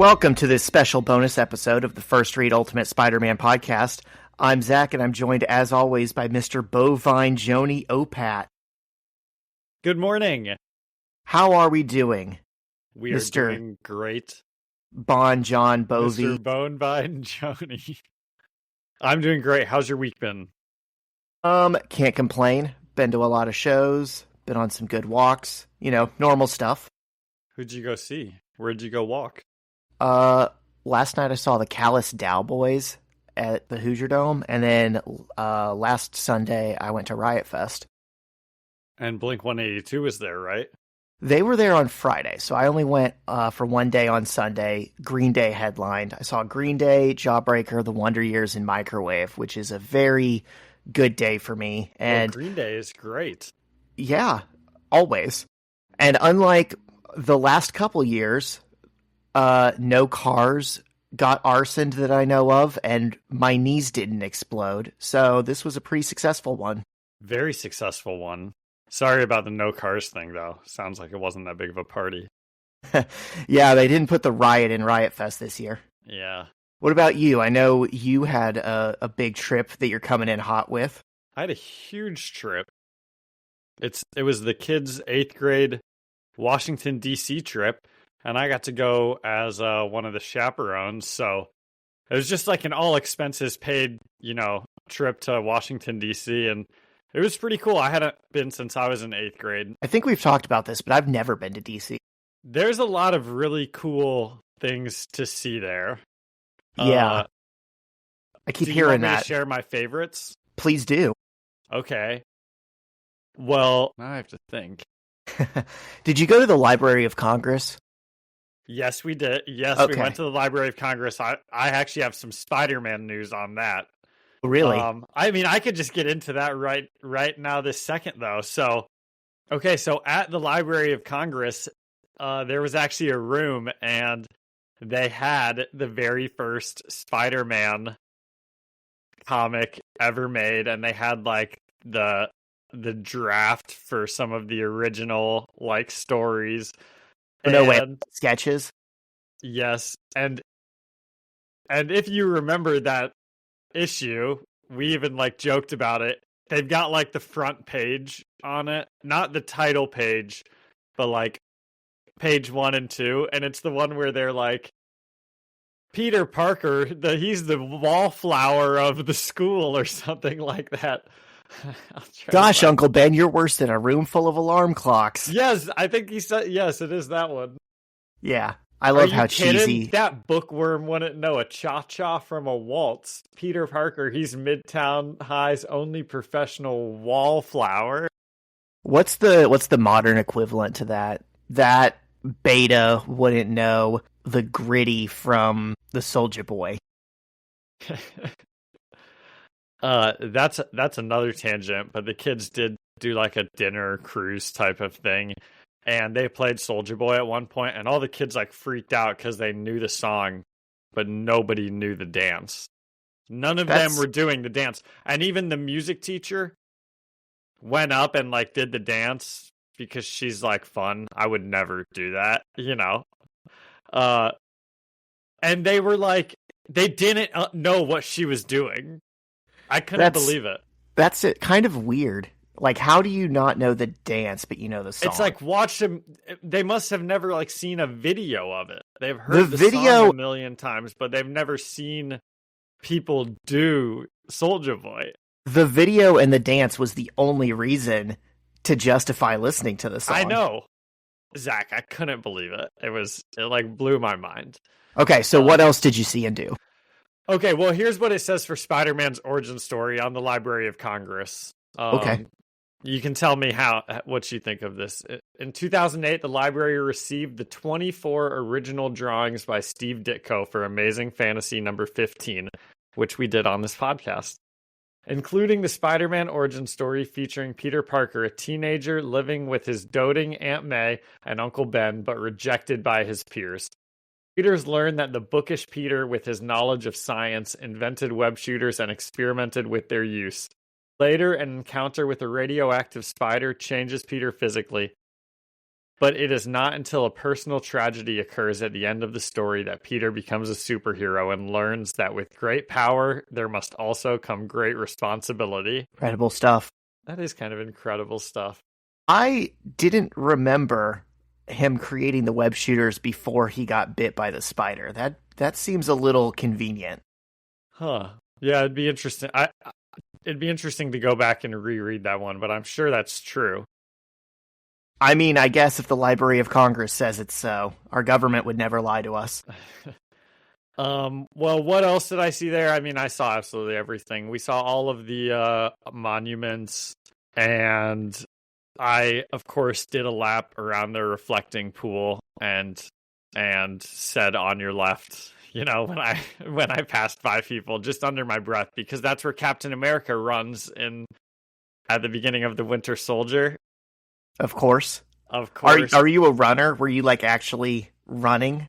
Welcome to this special bonus episode of the First Read Ultimate Spider-Man podcast. I'm Zach, and I'm joined, as always, by Mr. Bovine Joni Opat. Good morning. How are we doing? We are doing great. Bon John Bovie. Mr. Bonevine Joni. I'm doing great. How's your week been? Can't complain. Been to a lot of shows, been on some good walks, normal stuff. Who'd you go see? Where'd you go walk? Last night I saw the Callous Dow Boys at the Hoosier Dome, and then last Sunday I went to Riot Fest. And Blink-182 was there, right? They were there on Friday, so I only went for one day on Sunday. Green Day headlined. I saw Green Day, Jawbreaker, The Wonder Years, and Microwave, which is a very good day for me. And Green Day is great. Yeah, always. And unlike the last couple years, no cars got arsoned that I know of, and my knees didn't explode. So this was a pretty successful one. Very successful one. Sorry about the no cars thing, though. Sounds like it wasn't that big of a party. Yeah, they didn't put the riot in Riot Fest this year. Yeah. What about you? I know you had a big trip that you're coming in hot with. I had a huge trip. It was the kids' 8th grade Washington, D.C. trip, and I got to go as one of the chaperones, so it was just like an all-expenses paid, trip to Washington, D.C., and it was pretty cool. I hadn't been since I was in 8th grade. I think we've talked about this, but I've never been to D.C. There's a lot of really cool things to see there. Yeah. I keep hearing that. To share my favorites? Please do. Okay. Well, now I have to think. Did you go to the Library of Congress? Yes, we did. Yes, Okay. We went to the Library of Congress. I actually have some Spider-Man news on that. Really? I could just get into that right now this second, though. So at the Library of Congress, there was actually a room, and they had the very first Spider-Man comic ever made, and they had like the draft for some of the original like stories. No way, sketches. Yes, and if you remember that issue, we even like joked about it. They've got like the front page on it, not the title page, but like page 1 and 2, and it's the one where they're like, Peter Parker, he's the wallflower of the school or something like that. Gosh, Uncle Ben, you're worse than a room full of alarm clocks. Yes, I think he said, yes, it is that one. Yeah, I love how cheesy. That bookworm wouldn't know a cha-cha from a waltz. Peter Parker, he's Midtown High's only professional wallflower. What's the modern equivalent to that? That Beta wouldn't know the Gritty from the Soulja Boy. That's another tangent, but the kids did do like a dinner cruise type of thing, and they played Soulja Boy at one point, and all the kids like freaked out because they knew the song, but nobody knew the dance. None of them were doing the dance, and even the music teacher went up and like did the dance because she's like fun. I would never do that, and they were like, they didn't know what she was doing. I couldn't believe it. That's it. Kind of weird. Like, how do you not know the dance, but you know the song? It's like, watch them. They must have never like seen a video of it. They've heard the song a million times, but they've never seen people do Soulja Boy. The video and the dance was the only reason to justify listening to the song. I know. Zach, I couldn't believe it. It like blew my mind. Okay, so what else did you see and do? Okay, well, here's what it says for Spider-Man's origin story on the Library of Congress. Okay. You can tell me what you think of this. In 2008, the library received the 24 original drawings by Steve Ditko for Amazing Fantasy number 15, which we did on this podcast, including the Spider-Man origin story featuring Peter Parker, a teenager living with his doting Aunt May and Uncle Ben, but rejected by his peers. Readers learn that the bookish Peter, with his knowledge of science, invented web shooters and experimented with their use. Later, an encounter with a radioactive spider changes Peter physically, But it is not until a personal tragedy occurs at the end of the story that Peter becomes a superhero and learns that with great power, there must also come great responsibility. Incredible stuff. That is kind of incredible stuff. I didn't remember him creating the web shooters before he got bit by the spider. That seems a little convenient. Huh. Yeah, it'd be interesting. It'd be interesting to go back and reread that one, but I'm sure that's true. I mean, I guess if the Library of Congress says it's so, our government would never lie to us. Well, what else did I see there? I mean, I saw absolutely everything. We saw all of the monuments, and I, of course, did a lap around the reflecting pool and said on your left, you know, when I passed by people just under my breath, because that's where Captain America runs at the beginning of the Winter Soldier. Of course. Of course. Are you a runner? Were you like actually running?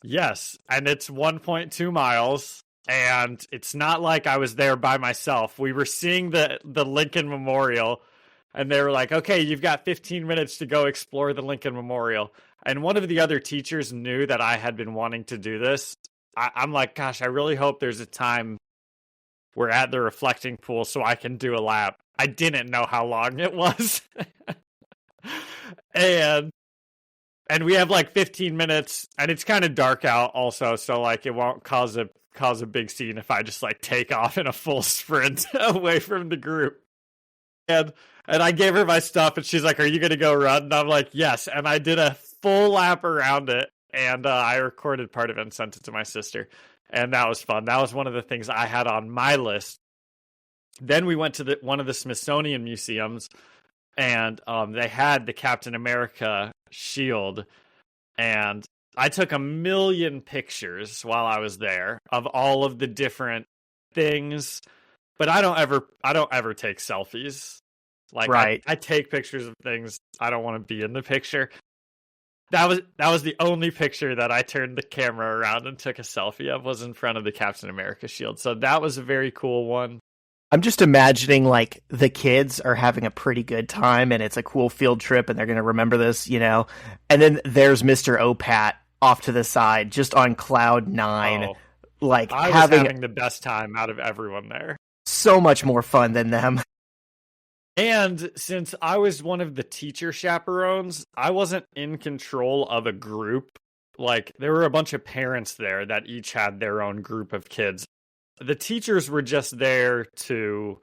Yes, and it's 1.2 miles, and it's not like I was there by myself. We were seeing the Lincoln Memorial, and they were like, okay, you've got 15 minutes to go explore the Lincoln Memorial. And one of the other teachers knew that I had been wanting to do this. I'm like, gosh, I really hope there's a time we're at the reflecting pool so I can do a lap. I didn't know how long it was. And we have like 15 minutes, and it's kind of dark out also, so like it won't cause a big scene if I just like take off in a full sprint away from the group. And I gave her my stuff, and she's like, "Are you gonna go run?" And I'm like, "Yes." And I did a full lap around it, and I recorded part of it and sent it to my sister, and that was fun. That was one of the things I had on my list. Then we went to one of the Smithsonian museums, and they had the Captain America shield, and I took 1 million pictures while I was there of all of the different things, but I don't ever take selfies. Like, right. I take pictures of things. I don't want to be in the picture. That was the only picture that I turned the camera around and took a selfie of, was in front of the Captain America shield. So that was a very cool one. I'm just imagining like the kids are having a pretty good time and it's a cool field trip and they're going to remember this, you know, and then there's Mr. Opat off to the side, just on cloud nine, like I was having the best time out of everyone there. So much more fun than them. And since I was one of the teacher chaperones, I wasn't in control of a group. Like, there were a bunch of parents there that each had their own group of kids. The teachers were just there to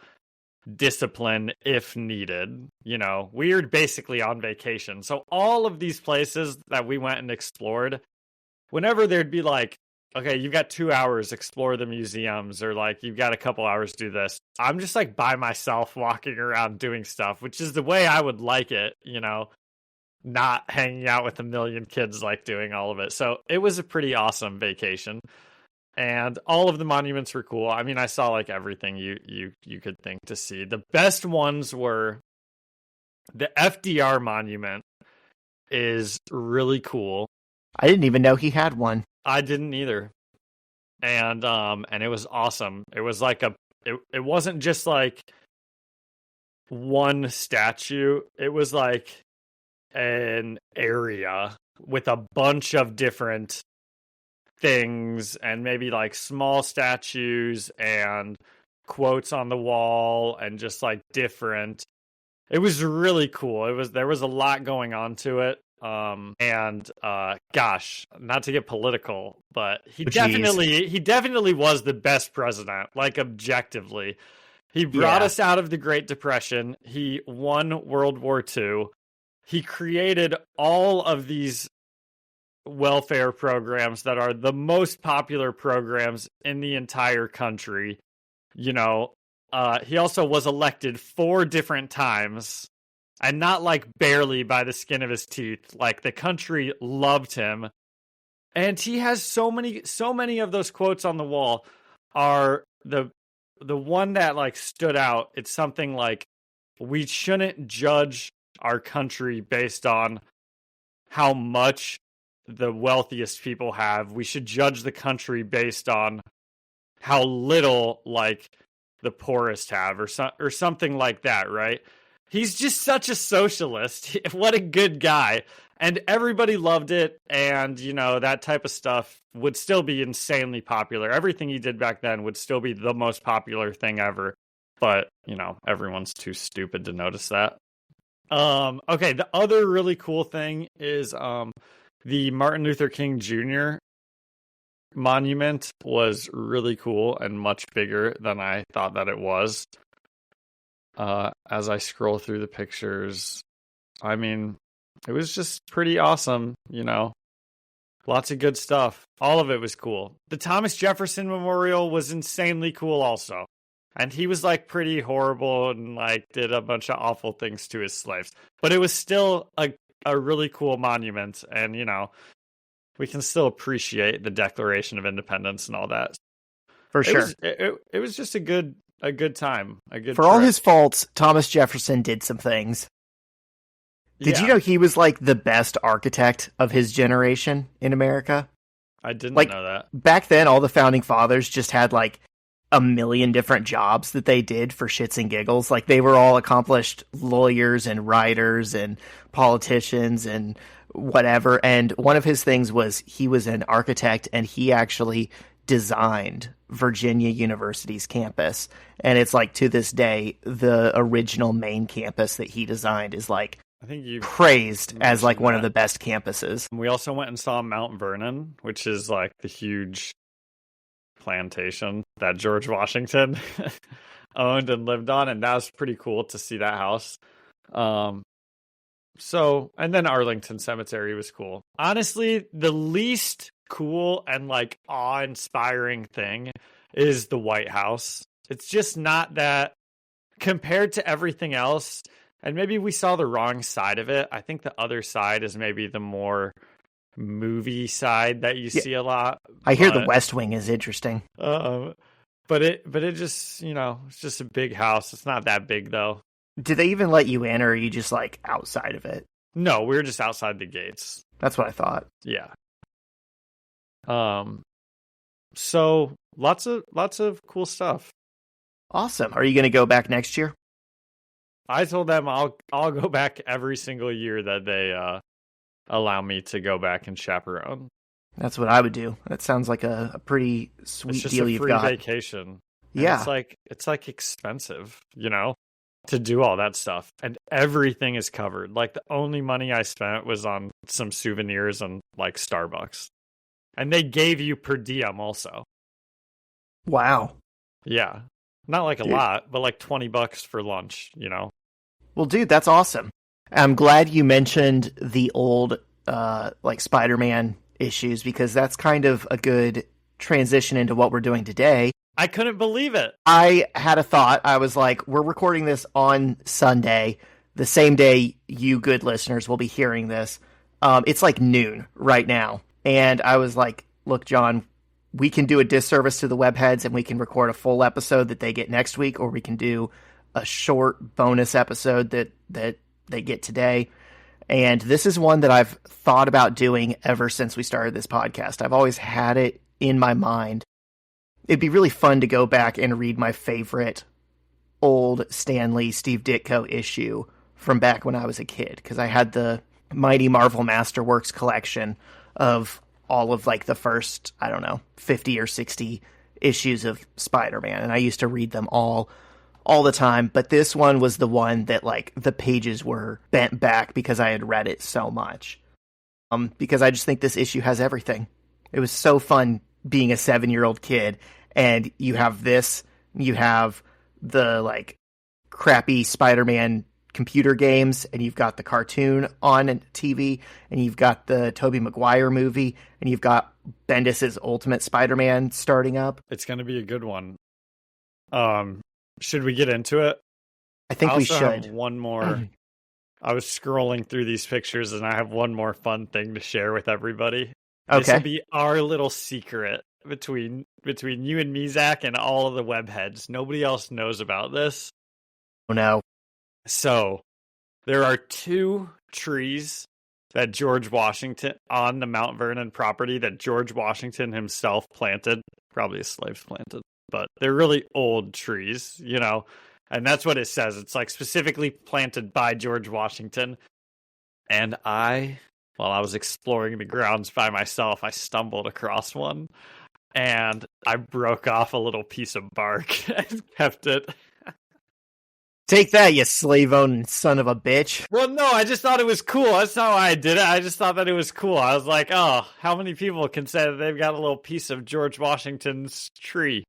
discipline if needed. You know, we were basically on vacation. So all of these places that we went and explored, whenever there'd be like, okay, you've got 2 hours, explore the museums, or like, you've got a couple hours, do this. I'm just like by myself walking around doing stuff, which is the way I would like it, you know, not hanging out with 1 million kids, like doing all of it. So it was a pretty awesome vacation. And all of the monuments were cool. I mean, I saw like everything you could think to see. The best ones were the FDR monument is really cool. I didn't even know he had one. I didn't either. And it was awesome. It was like it wasn't just like one statue. It was like an area with a bunch of different things and maybe like small statues and quotes on the wall and just like different. It was really cool. There was a lot going on to it. Gosh, not to get political, but he definitely was the best president, like objectively. He brought us out of the Great Depression. He won World War II. He created all of these welfare programs that are the most popular programs in the entire country. You know, he also was elected 4 different times, and not like barely by the skin of his teeth. Like, the country loved him. And he has so many of those quotes on the wall. Are the one that like stood out, it's something like, we shouldn't judge our country based on how much the wealthiest people have. We should judge the country based on how little like the poorest have, or something like that, right? He's just such a socialist. What a good guy. And everybody loved it. And, that type of stuff would still be insanely popular. Everything he did back then would still be the most popular thing ever. But, everyone's too stupid to notice that. Okay, the other really cool thing is the Martin Luther King Jr. monument was really cool and much bigger than I thought that it was. As I scroll through the pictures, I mean, it was just pretty awesome, Lots of good stuff. All of it was cool. The Thomas Jefferson Memorial was insanely cool also. And he was like pretty horrible and like did a bunch of awful things to his slaves. But it was still a really cool monument. And, we can still appreciate the Declaration of Independence and all that. For sure. It was just a good time. A good For trip. all his faults, Thomas Jefferson did some things. Did you know he was like the best architect of his generation in America? I didn't know that. Back then, all the founding fathers just had like a million different jobs that they did for shits and giggles. Like they were all accomplished lawyers and writers and politicians and whatever. And one of his things was he was an architect, and he actually designed Virginia University's campus. And it's like to this day, the original main campus that he designed is like I think you praised as like one of the best campuses. We also went and saw Mount Vernon, which is like the huge plantation that George Washington owned and lived on, and that was pretty cool to see that house. And then Arlington Cemetery was cool. Honestly, the least cool and like awe-inspiring thing is the White House. It's just not that compared to everything else. And maybe we saw the wrong side of it. I think the other side is maybe the more movie side that you see a lot. I hear the West Wing is interesting. But it just, it's just a big house. It's not that big though. Did they even let you in, or are you just like outside of it? No, we were just outside the gates. That's what I thought. Yeah. So lots of cool stuff. Awesome. Are you going to go back next year? I told them I'll go back every single year that they allow me to go back and chaperone. That's what I would do. That sounds like a pretty sweet deal you've got. It's just a free vacation. Yeah. And it's like expensive, to do all that stuff. And everything is covered. Like the only money I spent was on some souvenirs and like Starbucks. And they gave you per diem also. Wow. Yeah. Not like a lot, but like $20 for lunch, Well, dude, that's awesome. I'm glad you mentioned the old like Spider-Man issues, because that's kind of a good transition into what we're doing today. I couldn't believe it. I had a thought. I was like, we're recording this on Sunday, the same day you good listeners will be hearing this. It's like noon right now. And I was like, look, John, we can do a disservice to the webheads and we can record a full episode that they get next week, or we can do a short bonus episode that they get today. And this is one that I've thought about doing ever since we started this podcast. I've always had it in my mind. It'd be really fun to go back and read my favorite old Stan Lee, Steve Ditko issue from back when I was a kid, because I had the Mighty Marvel Masterworks collection of all of like the first, 50 or 60 issues of Spider-Man. And I used to read them all the time. But this one was the one that like the pages were bent back because I had read it so much. Because I just think this issue has everything. It was so fun being a 7-year-old kid, and you have this, you have the like crappy Spider-Man computer games, and you've got the cartoon on TV, and you've got the Tobey Maguire movie, and you've got Bendis's Ultimate Spider-Man starting up. It's going to be a good one. Should we get into it? I think we should. Have one more. I was scrolling through these pictures, and I have one more fun thing to share with everybody. Okay. This will be our little secret between you and me, Zach, and all of the webheads. Nobody else knows about this. Oh, no. So, there are 2 trees that George Washington, on the Mount Vernon property, that George Washington himself planted. Probably his slaves planted. But they're really old trees, and that's what it says. It's like specifically planted by George Washington. And I while I was exploring the grounds by myself, I stumbled across one, and I broke off a little piece of bark and kept it. Take that, you slave-owning son of a bitch. Well, no, I just thought it was cool. That's not why I did it. I just thought that it was cool. I was like, oh, how many people can say that they've got a little piece of George Washington's tree?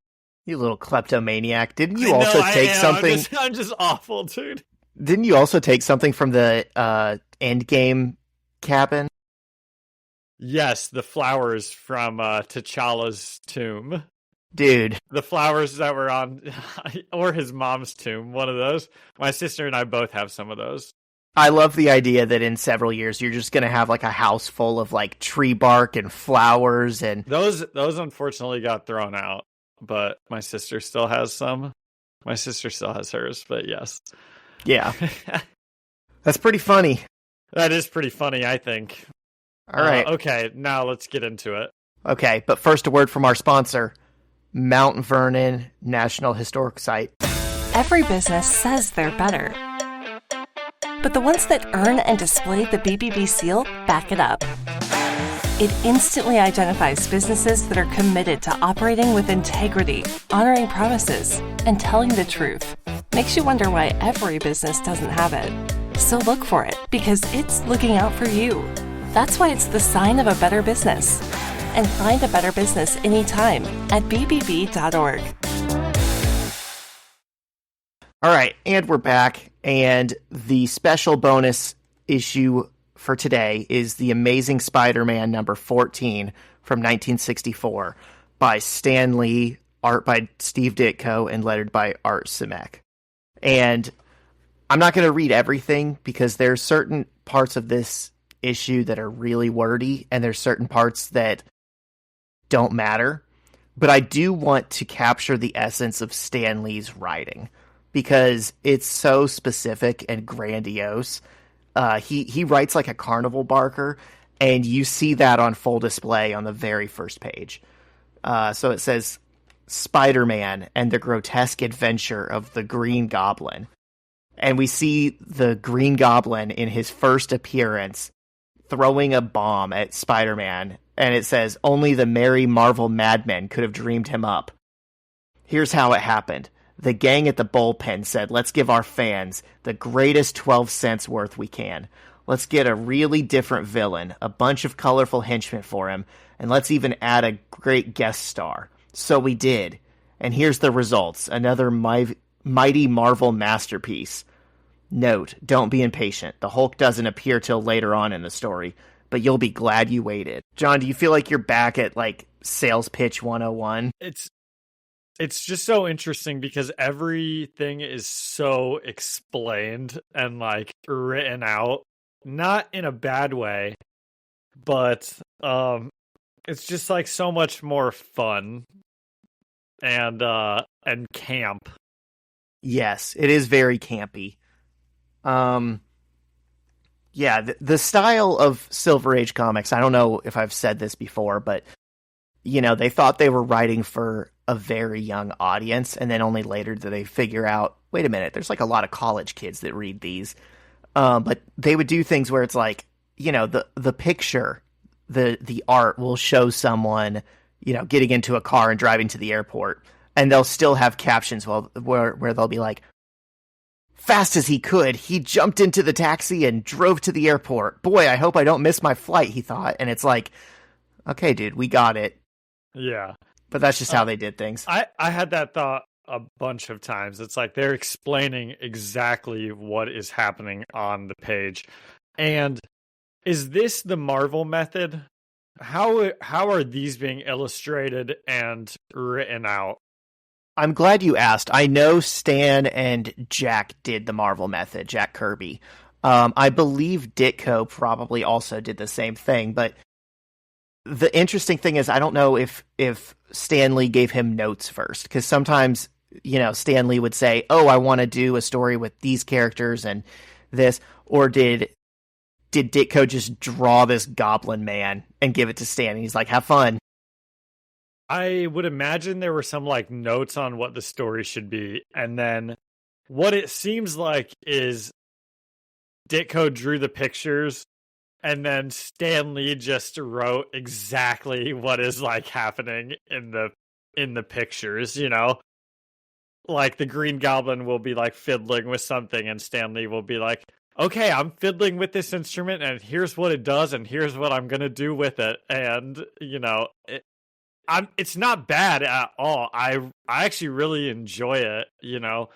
You little kleptomaniac. Didn't you also take something? I'm just awful, dude. Didn't you also take something from the Endgame cabin? Yes, the flowers from T'Challa's tomb. Dude. The flowers that were on, or his mom's tomb, one of those. My sister and I both have some of those. I love the idea that in several years you're just going to have like a house full of like tree bark and flowers and... Those unfortunately got thrown out, but my sister still has some. My sister still has hers, but yes. Yeah. That's pretty funny. That is pretty funny, I think. All right. Okay, now let's get into it. Okay, but first a word from our sponsor, Mount Vernon National Historic Site. Every business says they're better, but the ones that earn and display the BBB seal back it up. It instantly identifies businesses that are committed to operating with integrity, honoring promises, and telling the truth. Makes you wonder why every business doesn't have it. So look for it, because it's looking out for you. That's why it's the sign of a better business. And find a better business anytime at bbb.org. All right, and we're back, and the special bonus issue for today is The Amazing Spider-Man number 14 from 1964 by Stan Lee, art by Steve Ditko, and lettered by Art Simek. And I'm not going to read everything because there's certain parts of this issue that are really wordy, and there's certain parts that don't matter. But I do want to capture the essence of Stan Lee's writing because it's so specific and grandiose. He writes like a carnival barker, and you see that on full display on the very first page. So it says, Spider-Man and the Grotesque Adventure of the Green Goblin. And we see the Green Goblin in his first appearance throwing a bomb at Spider-Man, and it says, only the merry Marvel madmen could have dreamed him up. Here's how it happened. The gang at the bullpen said, let's give our fans the greatest 12 cents worth we can. Let's get a really different villain, a bunch of colorful henchmen for him, and let's even add a great guest star. So we did. And here's the results. Another mighty Marvel masterpiece. Note, don't be impatient. The Hulk doesn't appear till later on in the story, but you'll be glad you waited. John, do you feel like you're back at like sales pitch 101? It's just so interesting because everything is so explained and like written out, not in a bad way, but it's just like so much more fun and camp. Yes, it is very campy. Yeah, the style of Silver Age comics, I don't know if I've said this before, but, you know, they thought they were writing for a very young audience, and then only later did they figure out, wait a minute, there's like a lot of college kids that read these. But they would do things where it's like, you know, the picture, the art will show someone, you know, getting into a car and driving to the airport, and they'll still have captions where they'll be like, fast as he could, he jumped into the taxi and drove to the airport. Boy, I hope I don't miss my flight, he thought. And it's like, okay, dude, we got it. Yeah. But that's just how they did things. I had that thought a bunch of times. It's like they're explaining exactly what is happening on the page. And is this the Marvel method? How are these being illustrated and written out? I'm glad you asked. I know Stan and Jack did the Marvel method, Jack Kirby. I believe Ditko probably also did the same thing, but the interesting thing is I don't know if Stan Lee gave him notes first, because sometimes, you know, Stan Lee would say, oh, I want to do a story with these characters and this, or did Ditko just draw this Goblin Man and give it to Stan, and he's like, have fun? I would imagine there were some like notes on what the story should be, and then what it seems like is Ditko drew the pictures, And then Stan Lee just wrote exactly what is like happening in the pictures, you know? Like the Green Goblin will be like fiddling with something and Stan Lee will be like, okay, I'm fiddling with this instrument and here's what it does and here's what I'm going to do with it. And, you know, it's not bad at all. I actually really enjoy it, you know?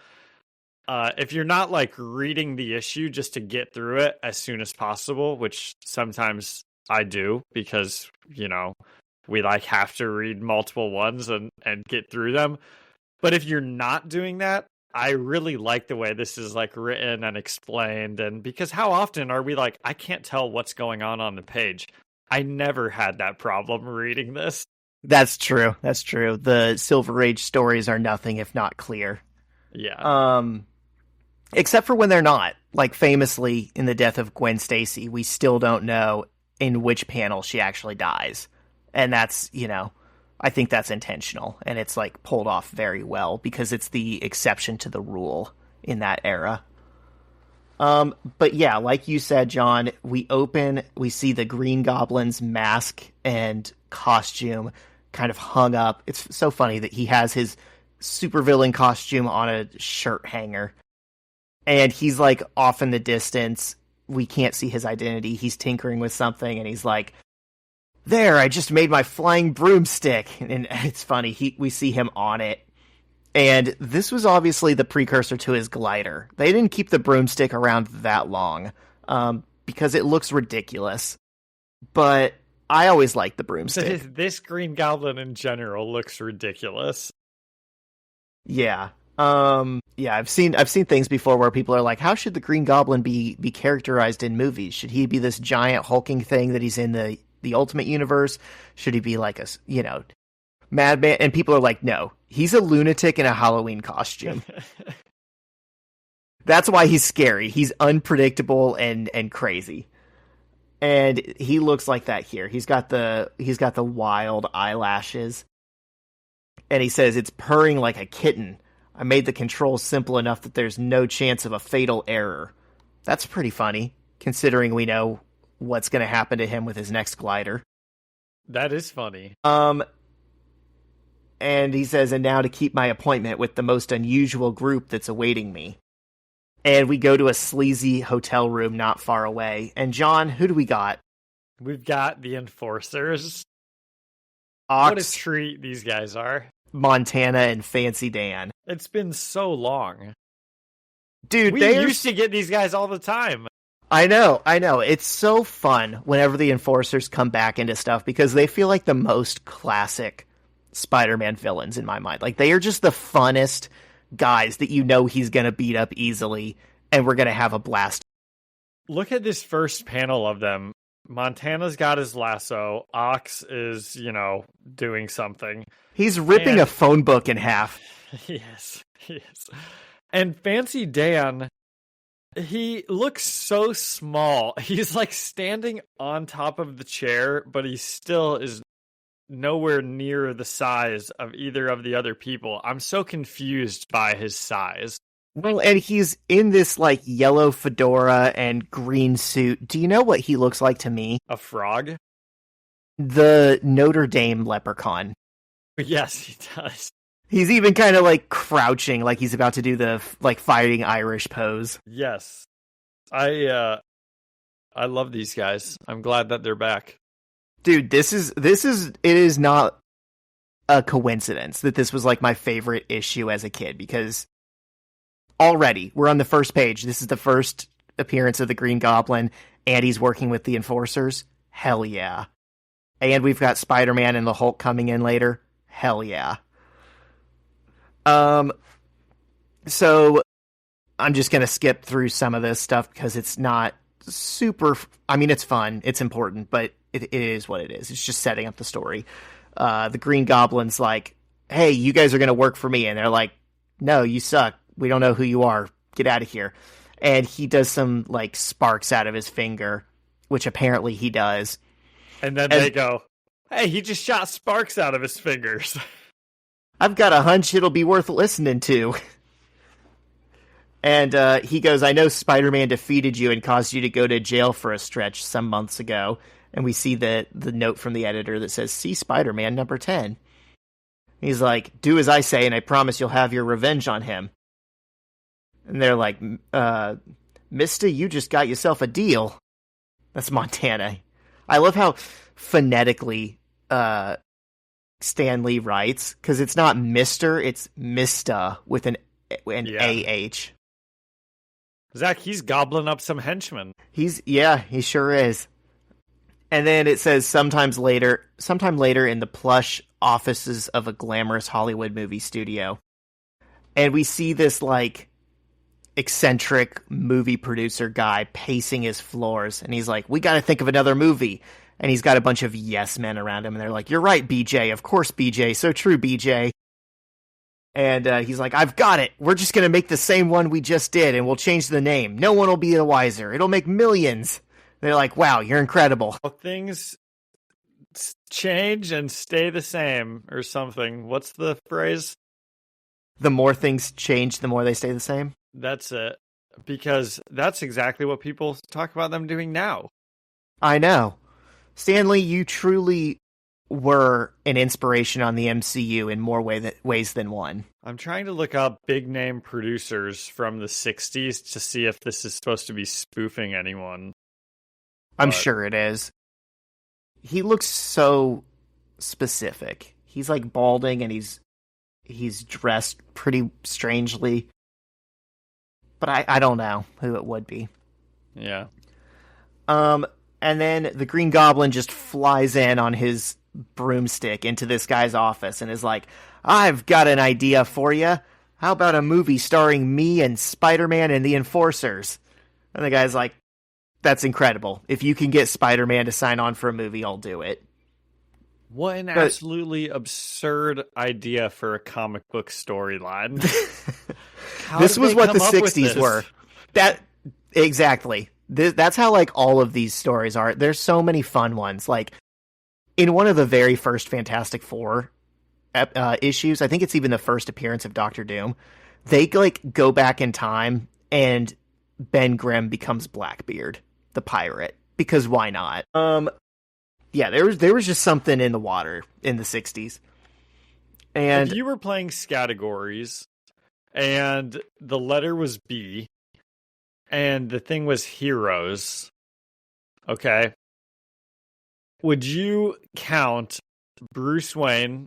If you're not like reading the issue just to get through it as soon as possible, which sometimes I do because, you know, we like have to read multiple ones and get through them. But if you're not doing that, I really like the way this is like written and explained. And because how often are we like, I can't tell what's going on the page. I never had that problem reading this. That's true. That's true. The Silver Age stories are nothing if not clear. Yeah. Except for when they're not. Like famously in the death of Gwen Stacy, we still don't know in which panel she actually dies. And that's, you know, I think that's intentional. And it's like pulled off very well because it's the exception to the rule in that era. But yeah, like you said, John, we see the Green Goblin's mask and costume kind of hung up. It's so funny that he has his supervillain costume on a shirt hanger. And he's like off in the distance. We can't see his identity. He's tinkering with something and he's like, there, I just made my flying broomstick. And it's funny. We see him on it. And this was obviously the precursor to his glider. They didn't keep the broomstick around that long because it looks ridiculous. But I always liked the broomstick. This Green Goblin in general looks ridiculous. Yeah. Yeah, I've seen things before where people are like, how should the Green Goblin be characterized in movies? Should he be this giant hulking thing that he's in the Ultimate Universe? Should he be like a, you know, madman? And people are like, no, he's a lunatic in a Halloween costume. That's why he's scary. He's unpredictable and crazy. And he looks like that here. He's got the wild eyelashes. And he says, it's purring like a kitten. I made the controls simple enough that there's no chance of a fatal error. That's pretty funny, considering we know what's going to happen to him with his next glider. That is funny. And he says, and now to keep my appointment with the most unusual group that's awaiting me. And we go to a sleazy hotel room not far away. And John, who do we got? We've got the Enforcers. Ox, what a treat these guys are. Montana, and Fancy Dan. It's been so long. Dude, we used to get these guys all the time. I know. It's so fun whenever the Enforcers come back into stuff because they feel like the most classic Spider-Man villains in my mind. Like, they are just the funnest guys that you know he's going to beat up easily, and we're going to have a blast. Look at this first panel of them. Montana's got his lasso. Ox is, you know, doing something. He's ripping a phone book in half. Yes. And Fancy Dan, he looks so small. He's like standing on top of the chair, but he still is nowhere near the size of either of the other people. I'm so confused by his size. Well, and he's in this, like, yellow fedora and green suit. Do you know what he looks like to me? A frog? The Notre Dame leprechaun. Yes, he does. He's even kind of, like, crouching, like he's about to do the, like, fighting Irish pose. Yes. I love these guys. I'm glad that they're back. Dude, it is not a coincidence that this was, like, my favorite issue as a kid, because already, we're on the first page. This is the first appearance of the Green Goblin, and he's working with the Enforcers. Hell yeah. And we've got Spider-Man and the Hulk coming in later. Hell yeah. So I'm just going to skip through some of this stuff because it's not super... I mean, it's fun. It's important, but it is what it is. It's just setting up the story. The Green Goblin's like, hey, you guys are going to work for me. And they're like, no, you suck. We don't know who you are. Get out of here. And he does some, like, sparks out of his finger, which apparently he does. And then they go, hey, he just shot sparks out of his fingers. I've got a hunch it'll be worth listening to. And he goes, I know Spider-Man defeated you and caused you to go to jail for a stretch some months ago. And we see the note from the editor that says, see Spider-Man number 10. He's like, do as I say, and I promise you'll have your revenge on him. And they're like, Mister, you just got yourself a deal. That's Montana. I love how phonetically Stan Lee writes, because it's not Mister, it's Mista with an A-H. Zach, he's gobbling up some henchmen. He sure is. And then it says sometime later in the plush offices of a glamorous Hollywood movie studio. And we see this, like, eccentric movie producer guy pacing his floors. And he's like, we got to think of another movie. And he's got a bunch of yes men around him. And they're like, you're right, BJ. Of course, BJ. So true, BJ. And he's like, I've got it. We're just going to make the same one we just did. And we'll change the name. No one will be the wiser. It'll make millions. They're like, wow, you're incredible. Well, things change and stay the same or something. What's the phrase? The more things change, the more they stay the same? That's it. Because that's exactly what people talk about them doing now. I know. Stanley, you truly were an inspiration on the MCU in more ways than one. I'm trying to look up big name producers from the 60s to see if this is supposed to be spoofing anyone. I'm sure it is. He looks so specific. He's like balding and he's dressed pretty strangely. But I don't know who it would be. Yeah. And then the Green Goblin just flies in on his broomstick into this guy's office and is like, I've got an idea for you. How about a movie starring me and Spider-Man and the Enforcers? And the guy's like, that's incredible. If you can get Spider-Man to sign on for a movie, I'll do it. What an absolutely absurd idea for a comic book storyline. This was what the 60s were. Exactly. That's how, like, all of these stories are. There's so many fun ones. Like, in one of the very first Fantastic Four issues, I think it's even the first appearance of Doctor Doom, they, like, go back in time and Ben Grimm becomes Blackbeard, the pirate, because why not? Yeah, there was just something in the water in the 60s. And if you were playing categories and the letter was B and the thing was heroes, okay, would you count Bruce Wayne?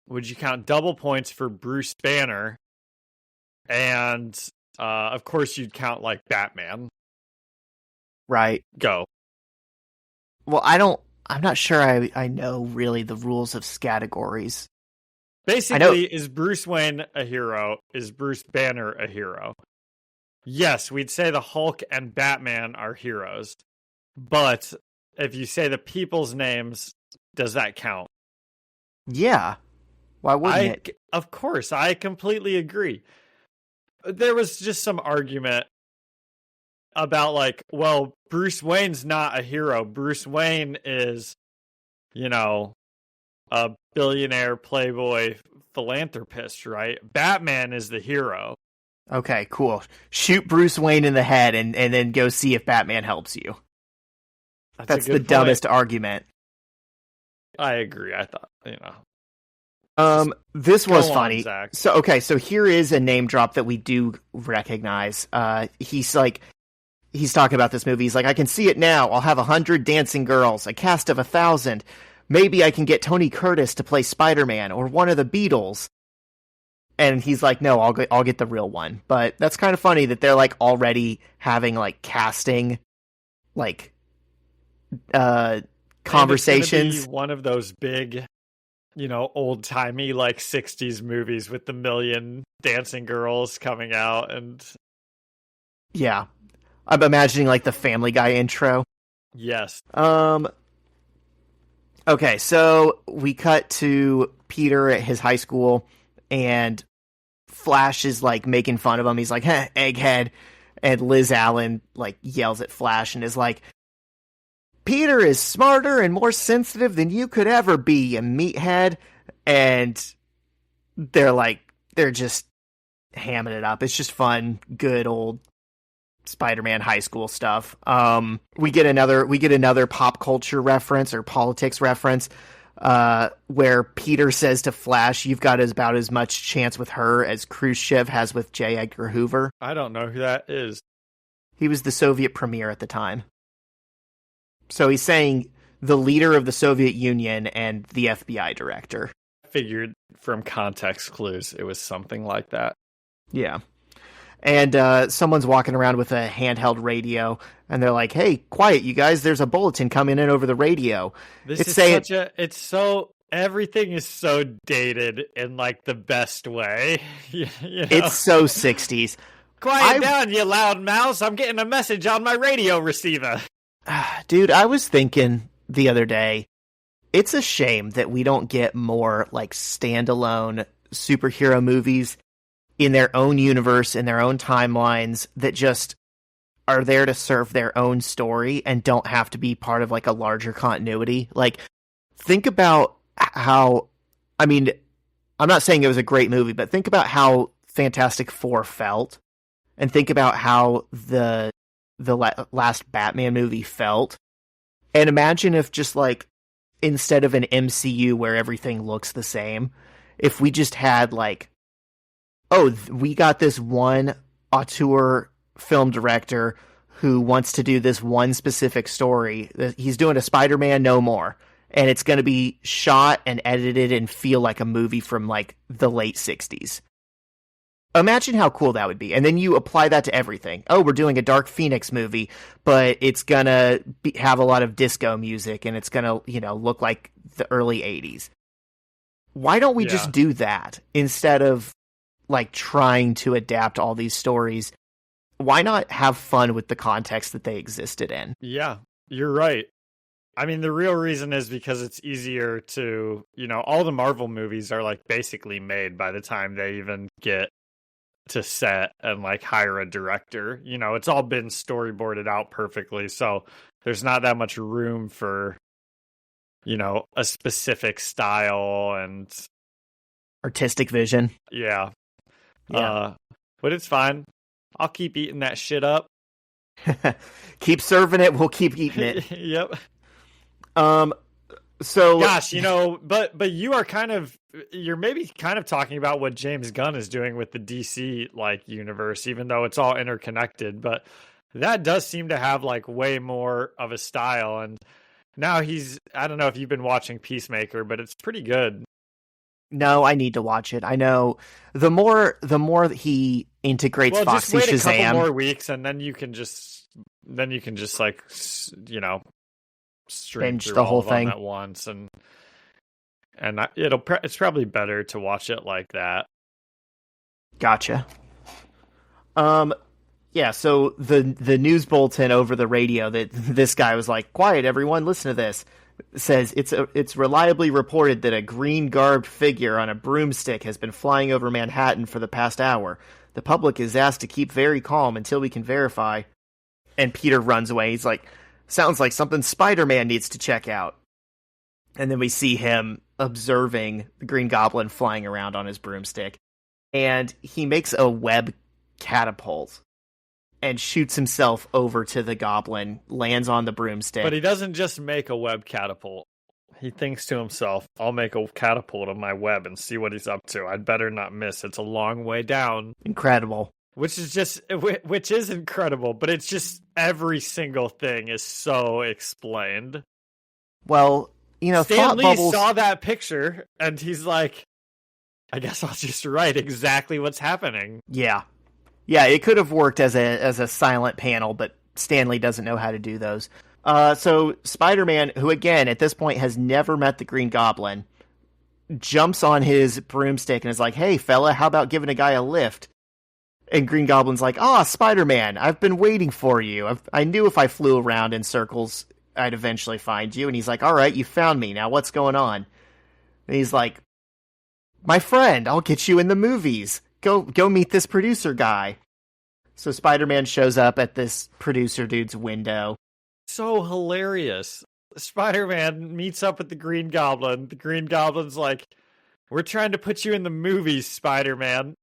Would you count double points for Bruce Banner? And of course you'd count like Batman. Right. Go. Well, I'm not sure I know really the rules of categories. Basically, is Bruce Wayne a hero? Is Bruce Banner a hero? Yes, we'd say the Hulk and Batman are heroes. But if you say the people's names, does that count? Yeah. Why wouldn't it? Of course, I completely agree. There was just some argument about like, well, Bruce Wayne's not a hero. Bruce Wayne is, a billionaire playboy philanthropist, right? Batman is the hero. Okay, cool. Shoot Bruce Wayne in the head and then go see if Batman helps you. That's the dumbest argument. I agree. I thought, This was funny. Zach. So here is a name drop that we do recognize. He's talking about this movie. He's like, I can see it now. I'll have 100 dancing girls, a cast of 1,000. Maybe I can get Tony Curtis to play Spider-Man or one of the Beatles. And he's like, no, I'll get the real one. But that's kind of funny that they're like already having like casting, like, conversations. It's one of those big, old timey like 60s movies with the million dancing girls coming out. And yeah, I'm imagining like the Family Guy intro. Yes. Okay, so we cut to Peter at his high school, and Flash is like making fun of him. He's like, egghead. And Liz Allen like yells at Flash and is like, Peter is smarter and more sensitive than you could ever be, you meathead. And they're just hamming it up. It's just fun, good old Spider-Man high school stuff. We get another pop culture reference or politics reference, where Peter says to Flash, "You've got about as much chance with her as Khrushchev has with J. Edgar Hoover." I don't know who that is. He was the Soviet premier at the time. So he's saying the leader of the Soviet Union and the FBI director. Figured from context clues it was something like that. Yeah. And someone's walking around with a handheld radio, and they're like, "Hey, quiet, you guys, there's a bulletin coming in over the radio." Everything is so dated in like the best way. You know? It's so 60s. Quiet down, you loud mouse. I'm getting a message on my radio receiver. Dude, I was thinking the other day, it's a shame that we don't get more like standalone superhero movies in their own universe, in their own timelines, that just are there to serve their own story and don't have to be part of like a larger continuity. Like, think about how, I mean, I'm not saying it was a great movie, but think about how Fantastic Four felt, and think about how the last Batman movie felt. And imagine if just like, instead of an MCU where everything looks the same, if we just had like, oh, we got this one auteur film director who wants to do this one specific story. He's doing a Spider-Man No More, and it's going to be shot and edited and feel like a movie from like the late 60s. Imagine how cool that would be. And then you apply that to everything. Oh, we're doing a Dark Phoenix movie, but it's going to have a lot of disco music, and it's going to, look like the early 80s. Why don't we just do that instead of like trying to adapt all these stories? Why not have fun with the context that they existed in? Yeah, you're right. I mean, the real reason is because it's easier to, all the Marvel movies are like basically made by the time they even get to set and like hire a director. It's all been storyboarded out perfectly. So there's not that much room for, a specific style and artistic vision. Yeah. But it's fine. I'll keep eating that shit up. Keep serving it. We'll keep eating it. Yep. So gosh, but you're maybe kind of talking about what James Gunn is doing with the DC like universe, even though it's all interconnected, but that does seem to have like way more of a style. And now I don't know if you've been watching Peacemaker, but it's pretty good. No, I need to watch it. I know the more that he integrates Foxy just wait Shazam. A couple more weeks, and then you can just like stream binge through the all whole of them thing at once, and it's probably better to watch it like that. Gotcha. Yeah. So the news bulletin over the radio that this guy was like, "Quiet, everyone, listen to this." Says it's reliably reported that a green garbed figure on a broomstick has been flying over Manhattan for the past hour. The public is asked to keep very calm until we can verify. And Peter runs away. He's like, "Sounds like something Spider-Man needs to check out." And then we see him observing the Green Goblin flying around on his broomstick. And he makes a web catapult and shoots himself over to the Goblin, lands on the broomstick. But he doesn't just make a web catapult. He thinks to himself, I'll make a catapult of my web and see what he's up to. I'd better not miss. It's a long way down. Incredible. Which is incredible, but it's just every single thing is so explained. Well, Stan Lee saw that picture and he's like, I guess I'll just write exactly what's happening. Yeah. Yeah, it could have worked as a silent panel, but Stan Lee doesn't know how to do those. So Spider-Man, who again at this point has never met the Green Goblin, jumps on his broomstick and is like, "Hey fella, how about giving a guy a lift?" And Green Goblin's like, Spider-Man, I've been waiting for you. I knew if I flew around in circles, I'd eventually find you. And he's like, "All right, you found me. Now what's going on?" And he's like, "My friend, I'll get you in the movies. Go meet this producer guy." So Spider-Man shows up at this producer dude's window. So hilarious. Spider-Man meets up with the Green Goblin. The Green Goblin's like, "We're trying to put you in the movies, Spider-Man."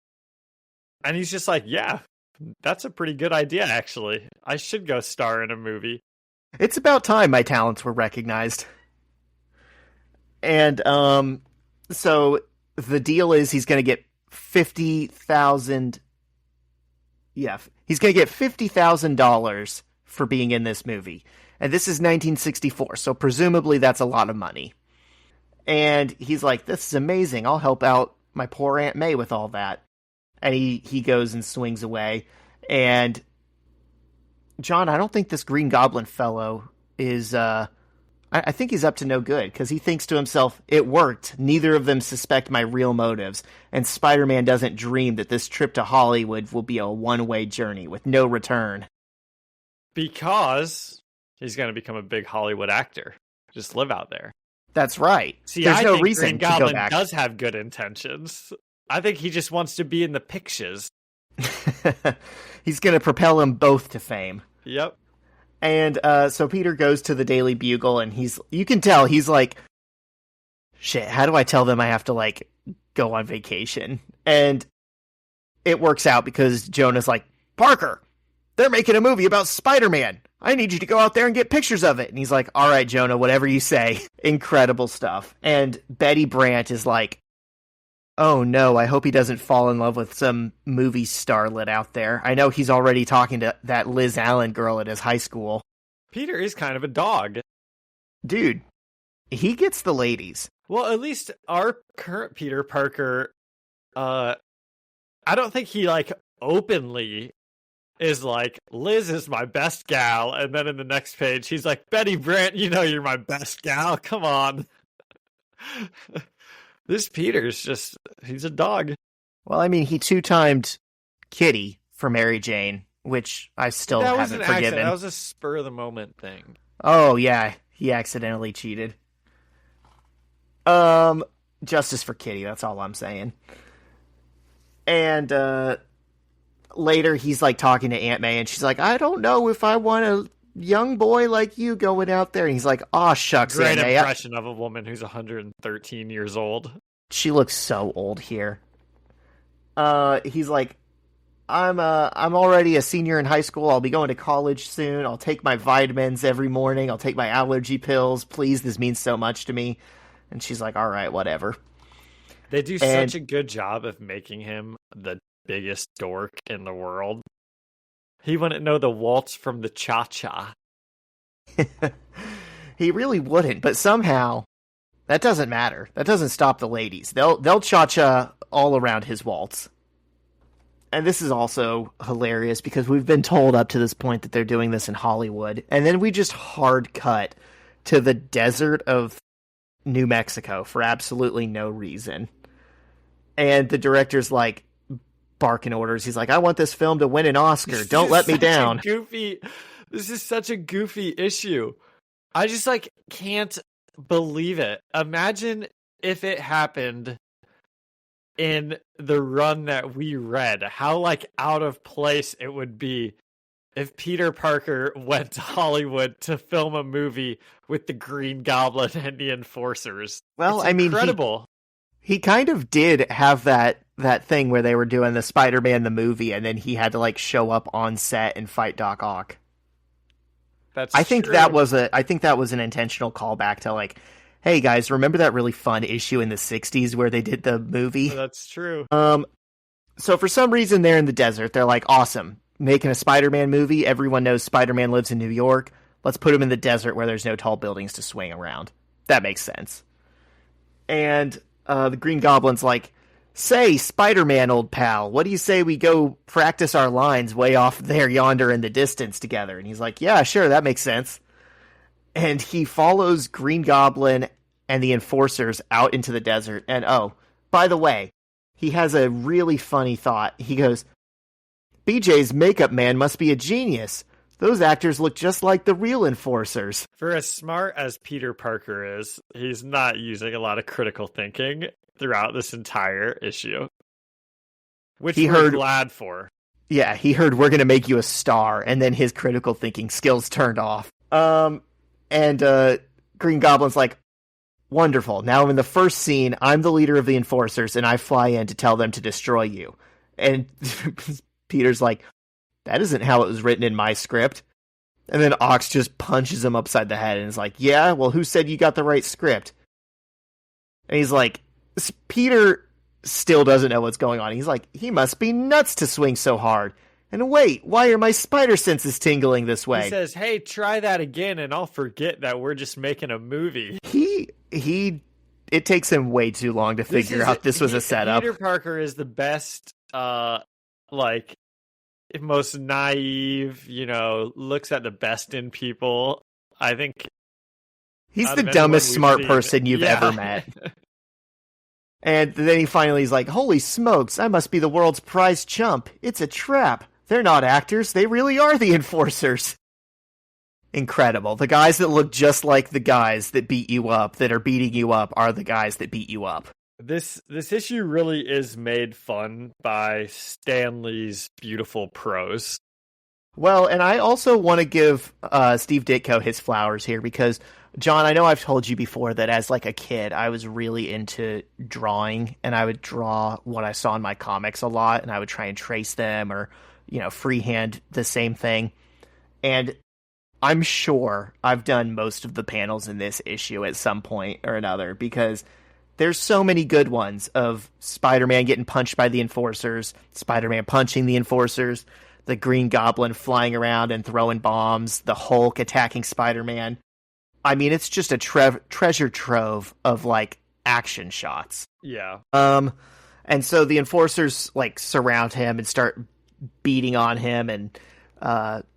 And he's just like, yeah, that's a pretty good idea, actually. I should go star in a movie. It's about time my talents were recognized. And so the deal is he's going to get 50,000. Yeah, he's going to get $50,000 for being in this movie. And this is 1964, so presumably that's a lot of money. And he's like, this is amazing. I'll help out my poor Aunt May with all that. And he goes and swings away. And John, I don't think this Green Goblin fellow is, I think he's up to no good, because he thinks to himself, it worked. Neither of them suspect my real motives. And Spider-Man doesn't dream that this trip to Hollywood will be a one-way journey with no return. Because he's going to become a big Hollywood actor. Just live out there. That's right. See, There's I no think reason Green to go Goblin back. does have good intentions. I think he just wants to be in the pictures. He's going to propel them both to fame. Yep. And so Peter goes to the Daily Bugle, and you can tell he's like, shit, how do I tell them I have to, like, go on vacation? And it works out because Jonah's like, Parker, they're making a movie about Spider-Man. I need you to go out there and get pictures of it. And he's like, all right, Jonah, whatever you say. Incredible stuff. And Betty Brant is like, oh no, I hope he doesn't fall in love with some movie starlet out there. I know he's already talking to that Liz Allen girl at his high school. Peter is kind of a dog. Dude, he gets the ladies. Well, at least our current Peter Parker, I don't think he, like, openly is like, Liz is my best gal, and then in the next page, he's like, Betty Brant, you know you're my best gal, come on. This Peter's just, he's a dog. Well, I mean, he two-timed Kitty for Mary Jane, which I still haven't forgiven. Accident. That was a spur-of-the-moment thing. Oh, yeah, he accidentally cheated. Justice for Kitty, that's all I'm saying. And, later, he's, like, talking to Aunt May, and she's like, I don't know if I want a young boy like you going out there. And he's like, aw, shucks, Great Aunt May. impression of a woman who's 113 years old. She looks so old here. He's like, I'm already a senior in high school. I'll be going to college soon. I'll take my vitamins every morning. I'll take my allergy pills. Please, this means so much to me. And she's like, all right, whatever. They do such a good job of making him the biggest dork in the world. He wouldn't know the waltz from the cha-cha. He really wouldn't, but somehow that doesn't matter. That doesn't stop the ladies. They'll cha-cha all around his waltz. And this is also hilarious because we've been told up to this point that they're doing this in Hollywood, and then we just hard cut to the desert of New Mexico for absolutely no reason. And the director's like, barking orders. He's like, I want this film to win an Oscar. Don't let me down. This is such a goofy issue. I just, like, can't believe it. Imagine if it happened in the run that we read. How, like, out of place it would be if Peter Parker went to Hollywood to film a movie with the Green Goblin and the Enforcers. Well, it's incredible. He kind of did have that thing where they were doing the Spider-Man the movie, and then he had to, like, show up on set and fight Doc Ock. I think true. that was an intentional callback to, like, hey guys, remember that really fun issue in the 60s where they did the movie? That's true. So for some reason they're in the desert. They're like, awesome, making a Spider-Man movie. Everyone knows Spider-Man lives in New York. Let's put him in the desert where there's no tall buildings to swing around. That makes sense. And the Green Goblin's like, say, Spider-Man, old pal, what do you say we go practice our lines way off there yonder in the distance together? And he's like, yeah, sure, that makes sense. And he follows Green Goblin and the Enforcers out into the desert. And oh, by the way, he has a really funny thought. He goes, BJ's makeup man must be a genius. Those actors look just like the real Enforcers. For as smart as Peter Parker is, he's not using a lot of critical thinking throughout this entire issue. Which we're glad for. Yeah, he heard we're going to make you a star, and then his critical thinking skills turned off. And Green Goblin's like, wonderful. Now in the first scene, I'm the leader of the Enforcers, and I fly in to tell them to destroy you. And Peter's like, that isn't how it was written in my script. And then Ox just punches him upside the head and is like, yeah, well, who said you got the right script? And he's like, Peter still doesn't know what's going on. He's like, he must be nuts to swing so hard. And wait, why are my spider senses tingling this way? He says, hey, try that again and I'll forget that we're just making a movie. It takes him way too long to figure out this was a setup. Peter Parker is the best, most naive, looks at the best in people. I think he's the dumbest smart person you've ever met. And then he finally's like, holy smokes, I must be the world's prized chump. It's a trap. They're not actors. They really are the enforcers. Incredible. The guys that look just like the guys that beat you up, that are beating you up, are the guys that beat you up. This issue really is made fun by Stan Lee's beautiful prose. Well, and I also want to give Steve Ditko his flowers here because, John, I know I've told you before that as like a kid, I was really into drawing, and I would draw what I saw in my comics a lot, and I would try and trace them or, freehand the same thing. And I'm sure I've done most of the panels in this issue at some point or another because there's so many good ones of Spider-Man getting punched by the Enforcers, Spider-Man punching the Enforcers, the Green Goblin flying around and throwing bombs, the Hulk attacking Spider-Man. I mean, it's just a treasure trove of, like, action shots. Yeah. And so the Enforcers, like, surround him and start beating on him, and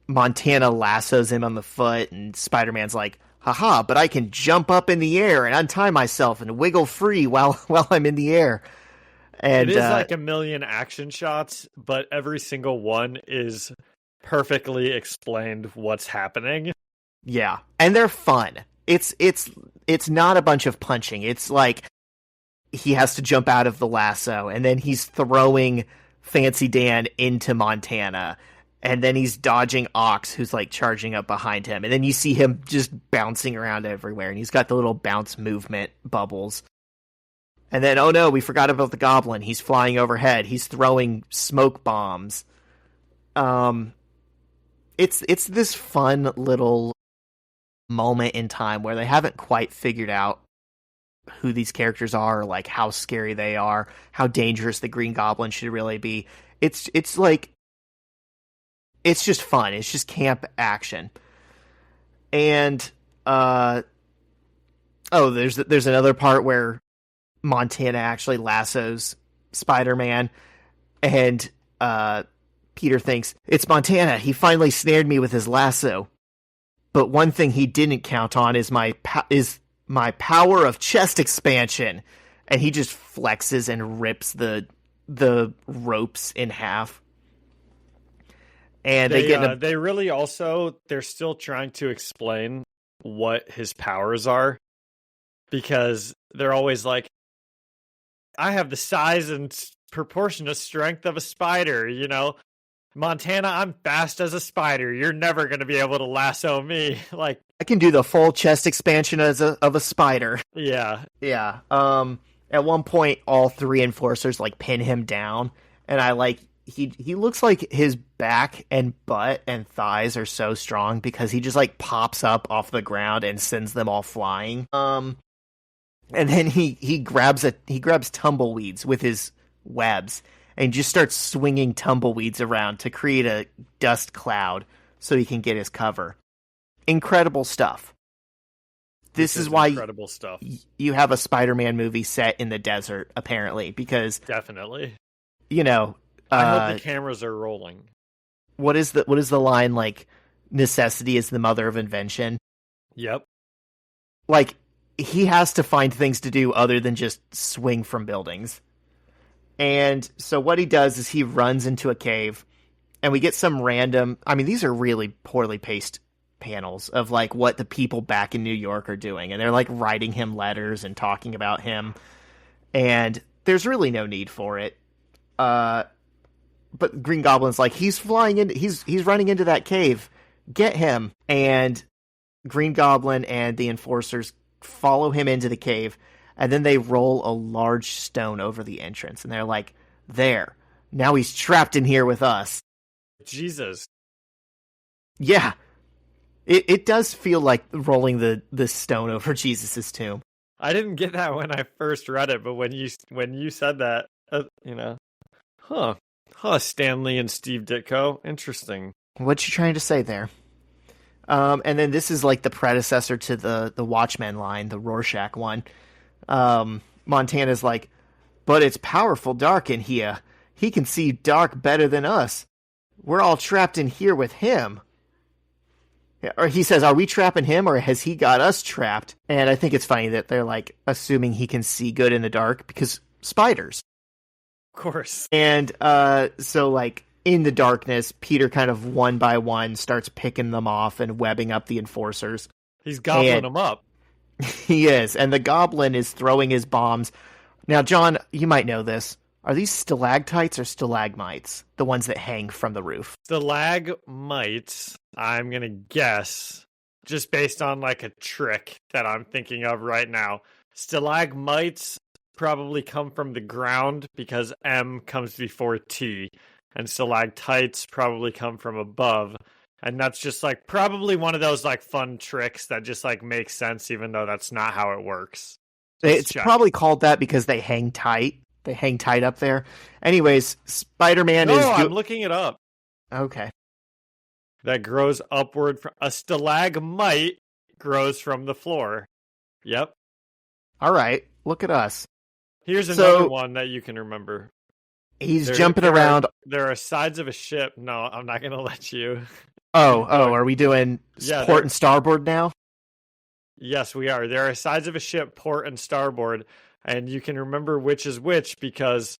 Montana lassos him on the foot, and Spider-Man's like, haha, but I can jump up in the air and untie myself and wiggle free while I'm in the air. And it is like a million action shots, but every single one is perfectly explained what's happening. Yeah, and they're fun. It's not a bunch of punching. It's like he has to jump out of the lasso, and then he's throwing Fancy Dan into Montana, and then he's dodging Ox, who's like charging up behind him, and then you see him just bouncing around everywhere, and he's got the little bounce movement bubbles. And then, oh no, we forgot about the Goblin. He's flying overhead. He's throwing smoke bombs. It's this fun little moment in time where they haven't quite figured out who these characters are, like how scary they are, how dangerous the Green Goblin should really be. It's like, it's just fun. It's just camp action. And there's another part where Montana actually lassos Spider-Man, and Peter thinks, it's Montana. He finally snared me with his lasso. But one thing he didn't count on is my power of chest expansion. And he just flexes and rips the ropes in half. And they really also, they're still trying to explain what his powers are, because they're always like, I have the size and proportionate strength of a spider, Montana, I'm fast as a spider. You're never going to be able to lasso me. Like, I can do the full chest expansion of a spider. Yeah. Yeah. At one point, all three Enforcers like pin him down, and he looks like his back and butt and thighs are so strong because he just like pops up off the ground and sends them all flying. And then he grabs tumbleweeds with his webs and just starts swinging tumbleweeds around to create a dust cloud so he can get his cover. Incredible stuff. This is why incredible stuff. You have a Spider-Man movie set in the desert, apparently, because definitely, I hope the cameras are rolling. What is the line, like, necessity is the mother of invention? Yep. Like, he has to find things to do other than just swing from buildings. And so what he does is he runs into a cave, and we get some random, these are really poorly paced panels of like what the people back in New York are doing, and they're like writing him letters and talking about him, and there's really no need for it. But Green Goblin's like, he's running into that cave, get him. And Green Goblin and the Enforcers follow him into the cave, and then they roll a large stone over the entrance, and they're like, there, Now he's trapped in here with us. Jesus. Yeah. It does feel like rolling the stone over Jesus' tomb. I didn't get that when I first read it, but when you said that, huh, Stanley and Steve Ditko, interesting. What you trying to say there? And then this is like the predecessor to the Watchmen line, the Rorschach one. Montana's like, but it's powerful dark in here. He can see dark better than us. We're all trapped in here with him. Or he says, are we trapping him or has he got us trapped? And I think it's funny that they're like assuming he can see good in the dark because spiders. Of course. And so like in the darkness, Peter kind of one by one starts picking them off and webbing up the enforcers. He's gobbling them up. He is. And the goblin is throwing his bombs. Now, John, you might know this. Are these stalactites or stalagmites? The ones that hang from the roof? Stalagmites, I'm going to guess, just based on like a trick that I'm thinking of right now. Stalagmites probably come from the ground because M comes before T. And stalactites probably come from above. And that's just like probably one of those like fun tricks that just like makes sense even though that's not how it works. It's probably called that because they hang tight. They hang tight up there. Anyways, Spider-Man is... No, I'm looking it up. Okay. That grows upward. A stalagmite grows from the floor. Yep. All right. Look at us. Here's another one that you can remember. He's jumping around. There are sides of a ship. No, I'm not going to let you. Oh, are we doing port and starboard now? Yes, we are. There are sides of a ship, port and starboard. And you can remember which is which because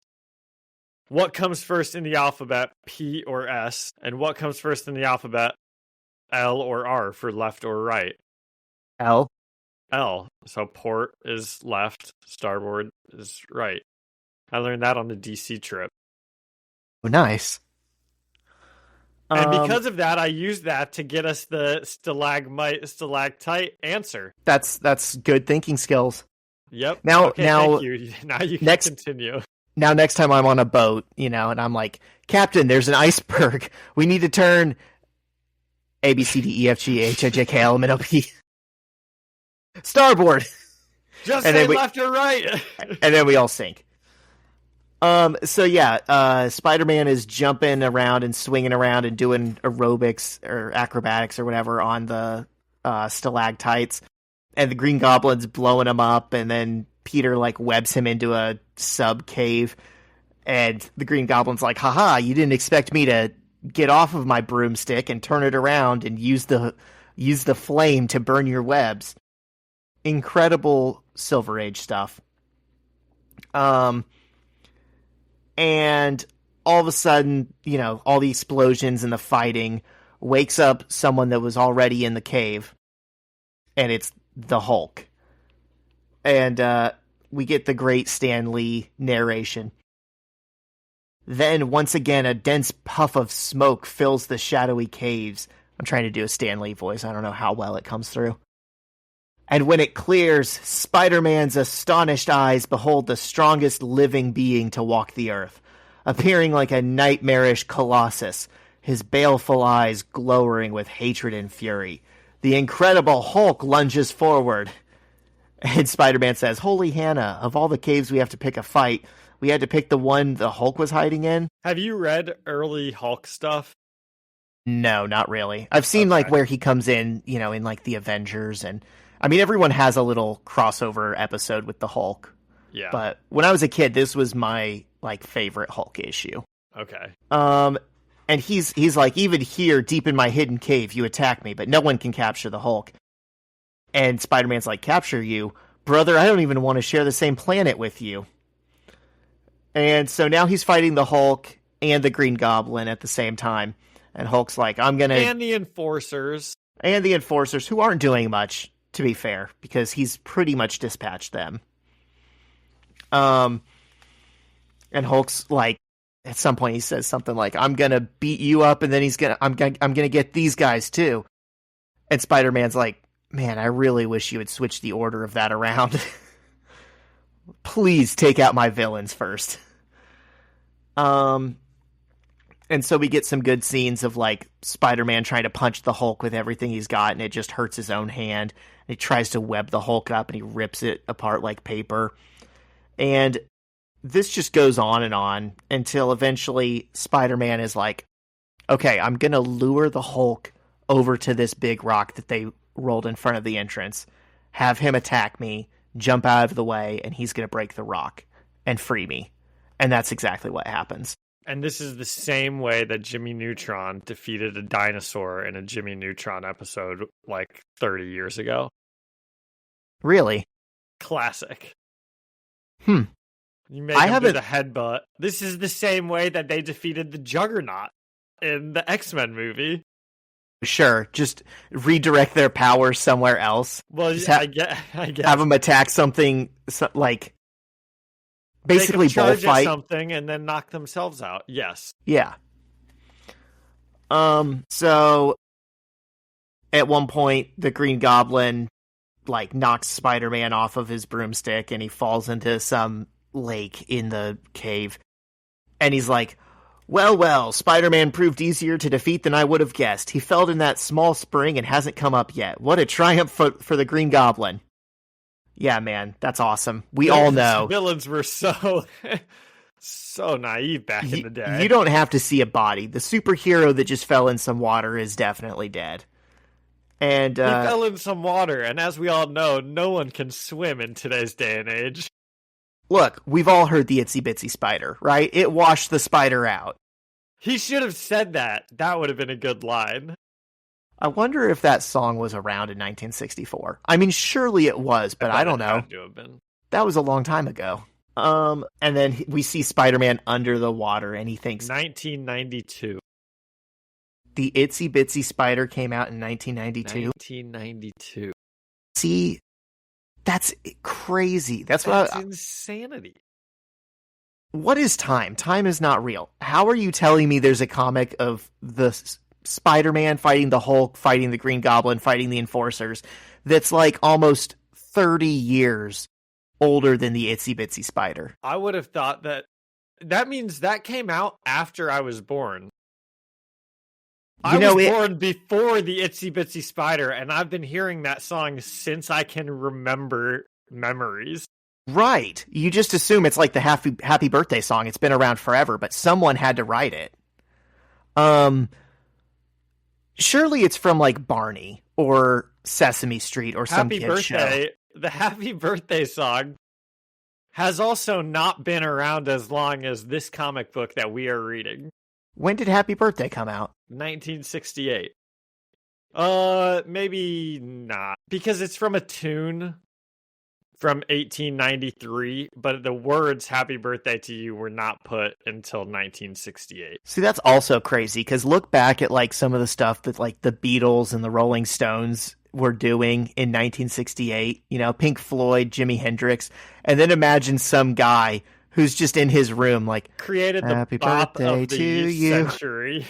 what comes first in the alphabet, P or S, and what comes first in the alphabet, L or R for left or right? L. So port is left, starboard is right. I learned that on the DC trip. Oh, nice. And because of that, I used that to get us the stalagmite, answer. That's good thinking skills. Yep. Now, thank you. Now you can continue. Now, next time I'm on a boat, and I'm like, Captain, there's an iceberg. We need to turn A, B, C, D, E, F, G, H, I, J, K, L, M, N, O, P. Starboard. Just say left or right. And then we all sink. So yeah, Spider-Man is jumping around and swinging around and doing aerobics or acrobatics or whatever on the stalactites. And the Green Goblin's blowing him up, and then Peter like webs him into a sub cave, and the Green Goblin's like, "Haha! You didn't expect me to get off of my broomstick and turn it around and use the flame to burn your webs." Incredible Silver Age stuff. And all of a sudden, all the explosions and the fighting wakes up someone that was already in the cave, and it's the Hulk. And we get the great Stan Lee narration. Then, once again, a dense puff of smoke fills the shadowy caves. I'm trying to do a Stan Lee voice. I don't know how well it comes through. And when it clears, Spider-Man's astonished eyes behold the strongest living being to walk the earth, appearing like a nightmarish colossus, his baleful eyes glowering with hatred and fury. The Incredible Hulk lunges forward. And Spider-Man says, "Holy Hannah, of all the caves we have to pick a fight, we had to pick the one the Hulk was hiding in." Have you read early Hulk stuff? No, not really. I've seen like where he comes in, in like the Avengers, and I mean everyone has a little crossover episode with the Hulk. Yeah. But when I was a kid, this was my like favorite Hulk issue. Okay. And he's like, "Even here, deep in my hidden cave, you attack me, but no one can capture the Hulk." And Spider-Man's like, "Capture you? Brother, I don't even want to share the same planet with you." And so now he's fighting the Hulk and the Green Goblin at the same time. And Hulk's like, "I'm gonna..." And the Enforcers. And the Enforcers, who aren't doing much, to be fair, because he's pretty much dispatched them. And Hulk's like, at some point he says something like, "I'm gonna beat you up, and then I'm gonna get these guys too." And Spider-Man's like, "Man, I really wish you would switch the order of that around. Please take out my villains first." And so we get some good scenes of like Spider-Man trying to punch the Hulk with everything he's got, and it just hurts his own hand. And he tries to web the Hulk up, and he rips it apart like paper. And this just goes on and on until eventually Spider-Man is like, okay, I'm going to lure the Hulk over to this big rock that they rolled in front of the entrance, have him attack me, jump out of the way, and he's going to break the rock and free me. And that's exactly what happens. And this is the same way that Jimmy Neutron defeated a dinosaur in a Jimmy Neutron episode like 30 years ago. Really? Classic. You make him do the headbutt. This is the same way that they defeated the Juggernaut in the X-Men movie. Sure, just redirect their power somewhere else. Well, I guess. Have them attack something like... Basically, bullfight something and then knock themselves out. Yes. Yeah. So at one point, the Green Goblin like knocks Spider-Man off of his broomstick, and he falls into some lake in the cave. And he's like, "Well, Spider-Man proved easier to defeat than I would have guessed. He fell in that small spring and hasn't come up yet. What a triumph for the Green Goblin." Yeah, man, that's awesome. We all know. Villains were so naive back in the day. You don't have to see a body. The superhero that just fell in some water is definitely dead. And he fell in some water, and as we all know, no one can swim in today's day and age. Look, we've all heard the Itsy Bitsy Spider, right? It washed the spider out. He should have said that. That would have been a good line. I wonder if that song was around in 1964. I mean, surely it was, but I don't know. Had to have been. That was a long time ago. And then we see Spider-Man under the water, and he thinks... 1992. The Itsy Bitsy Spider came out in 1992? 1992. See, that's crazy. That's insanity. What is time? Time is not real. How are you telling me there's a comic of the... Spider-Man fighting the Hulk, fighting the Green Goblin, fighting the Enforcers, that's like almost 30 years older than the Itsy Bitsy Spider? I would have thought that means that came out after I was born. I was born before the Itsy Bitsy Spider, and I've been hearing that song since I can remember memories. Right. You just assume it's like the happy birthday song. It's been around forever, but someone had to write it. Surely it's from like Barney or Sesame Street or some kid show. The Happy Birthday song has also not been around as long as this comic book that we are reading. When did Happy Birthday come out? 1968. Maybe not. Because it's from a tune from 1893, but the words "Happy Birthday to You" were not put until 1968. See, that's also crazy, because look back at like some of the stuff that like the Beatles and the Rolling Stones were doing in 1968, you know, Pink Floyd, Jimi Hendrix, and then imagine some guy who's just in his room like, created the Happy bop birthday of the to you. century.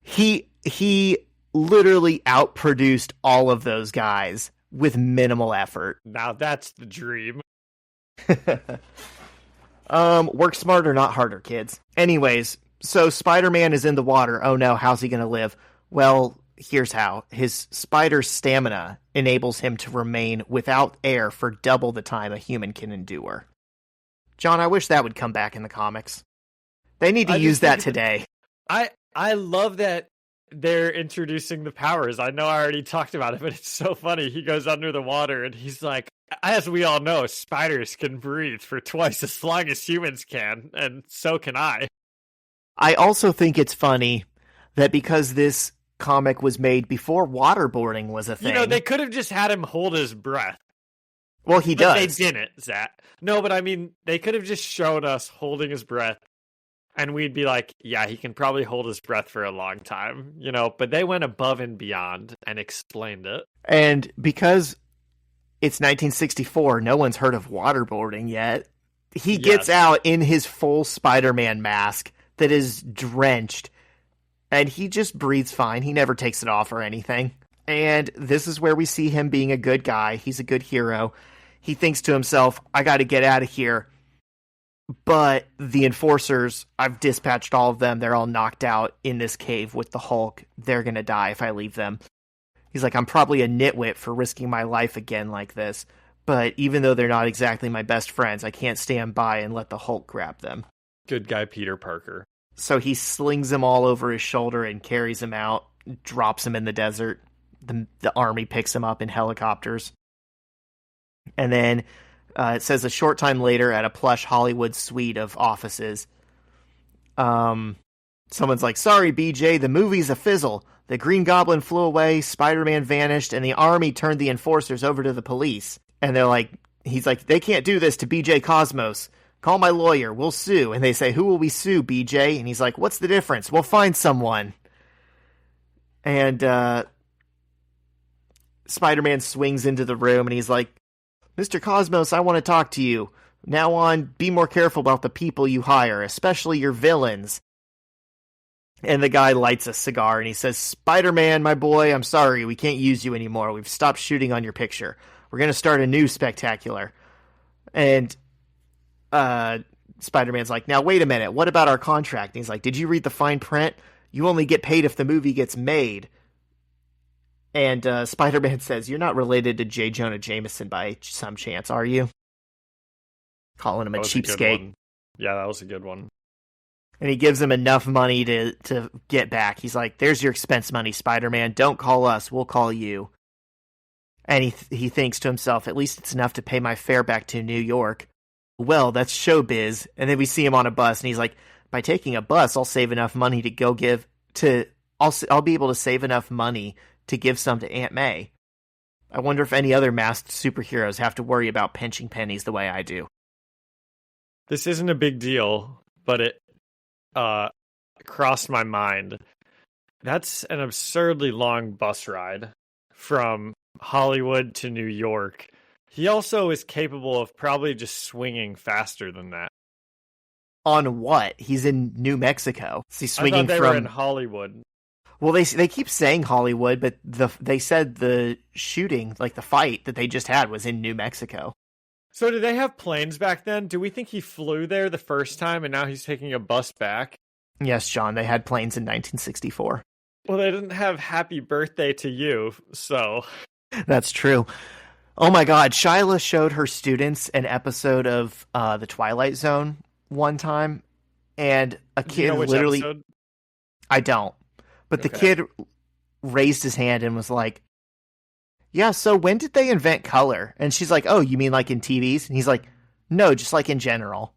He literally outproduced all of those guys with minimal effort. Now that's the dream. Work smarter, not harder, kids. Anyways, so Spider-Man is in the water. Oh no, how's he gonna live? Well, here's how. His spider stamina enables him to remain without air for double the time a human can endure. John, I wish that would come back in the comics. They need to use that today. I love that they're introducing the powers. I know I already talked about it, but it's so funny. He goes under the water and he's like, as we all know, spiders can breathe for twice as long as humans can, and so can I. I also think it's funny that because this comic was made before waterboarding was a thing. You know, they could have just had him hold his breath. Well, he does. They didn't, Zach. No, but I mean, they could have just shown us holding his breath, and we'd be like, yeah, he can probably hold his breath for a long time, you know, but they went above and beyond and explained it. And because it's 1964, no one's heard of waterboarding yet. He gets out in his full Spider-Man mask that is drenched, and he just breathes fine. He never takes it off or anything. And this is where we see him being a good guy. He's a good hero. He thinks to himself, I got to get out of here. But the enforcers, I've dispatched all of them. They're all knocked out in this cave with the Hulk. They're going to die if I leave them. He's like, I'm probably a nitwit for risking my life again like this. But even though they're not exactly my best friends, I can't stand by and let the Hulk grab them. Good guy Peter Parker. So he slings them all over his shoulder and carries them out, drops them in the desert. The army picks them up in helicopters. And then it says a short time later at a plush Hollywood suite of offices, someone's like, sorry, BJ, the movie's a fizzle. The Green Goblin flew away, Spider-Man vanished, and the army turned the enforcers over to the police. And they're like, he's like, they can't do this to BJ Cosmos. Call my lawyer, we'll sue. And they say, who will we sue, BJ? And he's like, what's the difference? We'll find someone. And Spider-Man swings into the room and he's like, Mr. Cosmos, I want to talk to you. Now on, be more careful about the people you hire, especially your villains. And the guy lights a cigar and he says, Spider-Man, my boy, I'm sorry, we can't use you anymore. We've stopped shooting on your picture. We're going to start a new spectacular. And Spider-Man's like, now wait a minute, what about our contract? And he's like, did you read the fine print? You only get paid if the movie gets made. And Spider-Man says, you're not related to J. Jonah Jameson by some chance, are you? Calling him a cheapskate. Yeah, that was a good one. And he gives him enough money to get back. He's like, there's your expense money, Spider-Man. Don't call us, we'll call you. And he thinks to himself, at least it's enough to pay my fare back to New York. Well, that's showbiz. And then we see him on a bus, and he's like, by taking a bus, I'll save enough money to go give to... I'll be able to save enough money to give some to Aunt May. I wonder if any other masked superheroes have to worry about pinching pennies the way I do. This isn't a big deal, but it crossed my mind. That's an absurdly long bus ride from Hollywood to New York. He also is capable of probably just swinging faster than that. On what? He's in New Mexico. He's swinging I thought they were in Hollywood. Well, they keep saying Hollywood, but they said the shooting, like the fight that they just had, was in New Mexico. So did they have planes back then? Do we think he flew there the first time and now he's taking a bus back? Yes, John, they had planes in 1964. Well, they didn't have Happy Birthday to You, so... That's true. Oh my god, Shyla showed her students an episode of The Twilight Zone one time, and a kid literally... Episode? I don't. But the kid raised his hand and was like, yeah, so when did they invent color? And she's like, oh, you mean like in TVs? And he's like, no, just like in general.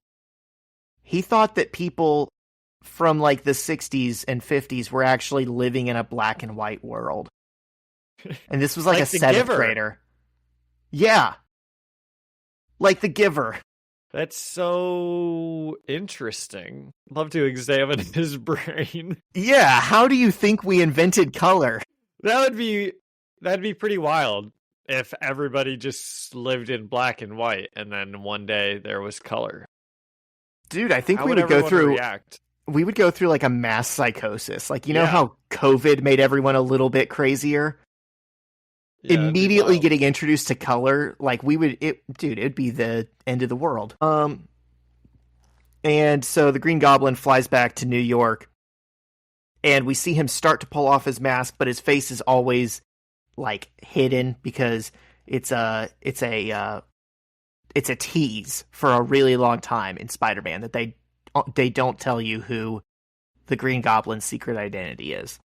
He thought that people from like the 60s and 50s were actually living in a black and white world. And this was like a 7th grader. Yeah. Like The Giver. That's so interesting. Love to examine his brain. Yeah, how do you think we invented color? That'd be pretty wild if everybody just lived in black and white and then one day there was color. Dude, I think we would go through like a mass psychosis. Like, you know how COVID made everyone a little bit crazier? Yeah, immediately getting introduced to color, like it'd be the end of the world. And so the Green Goblin flies back to New York, and we see him start to pull off his mask, but his face is always like hidden because it's a tease for a really long time in Spider-Man that they don't tell you who the Green Goblin's secret identity is.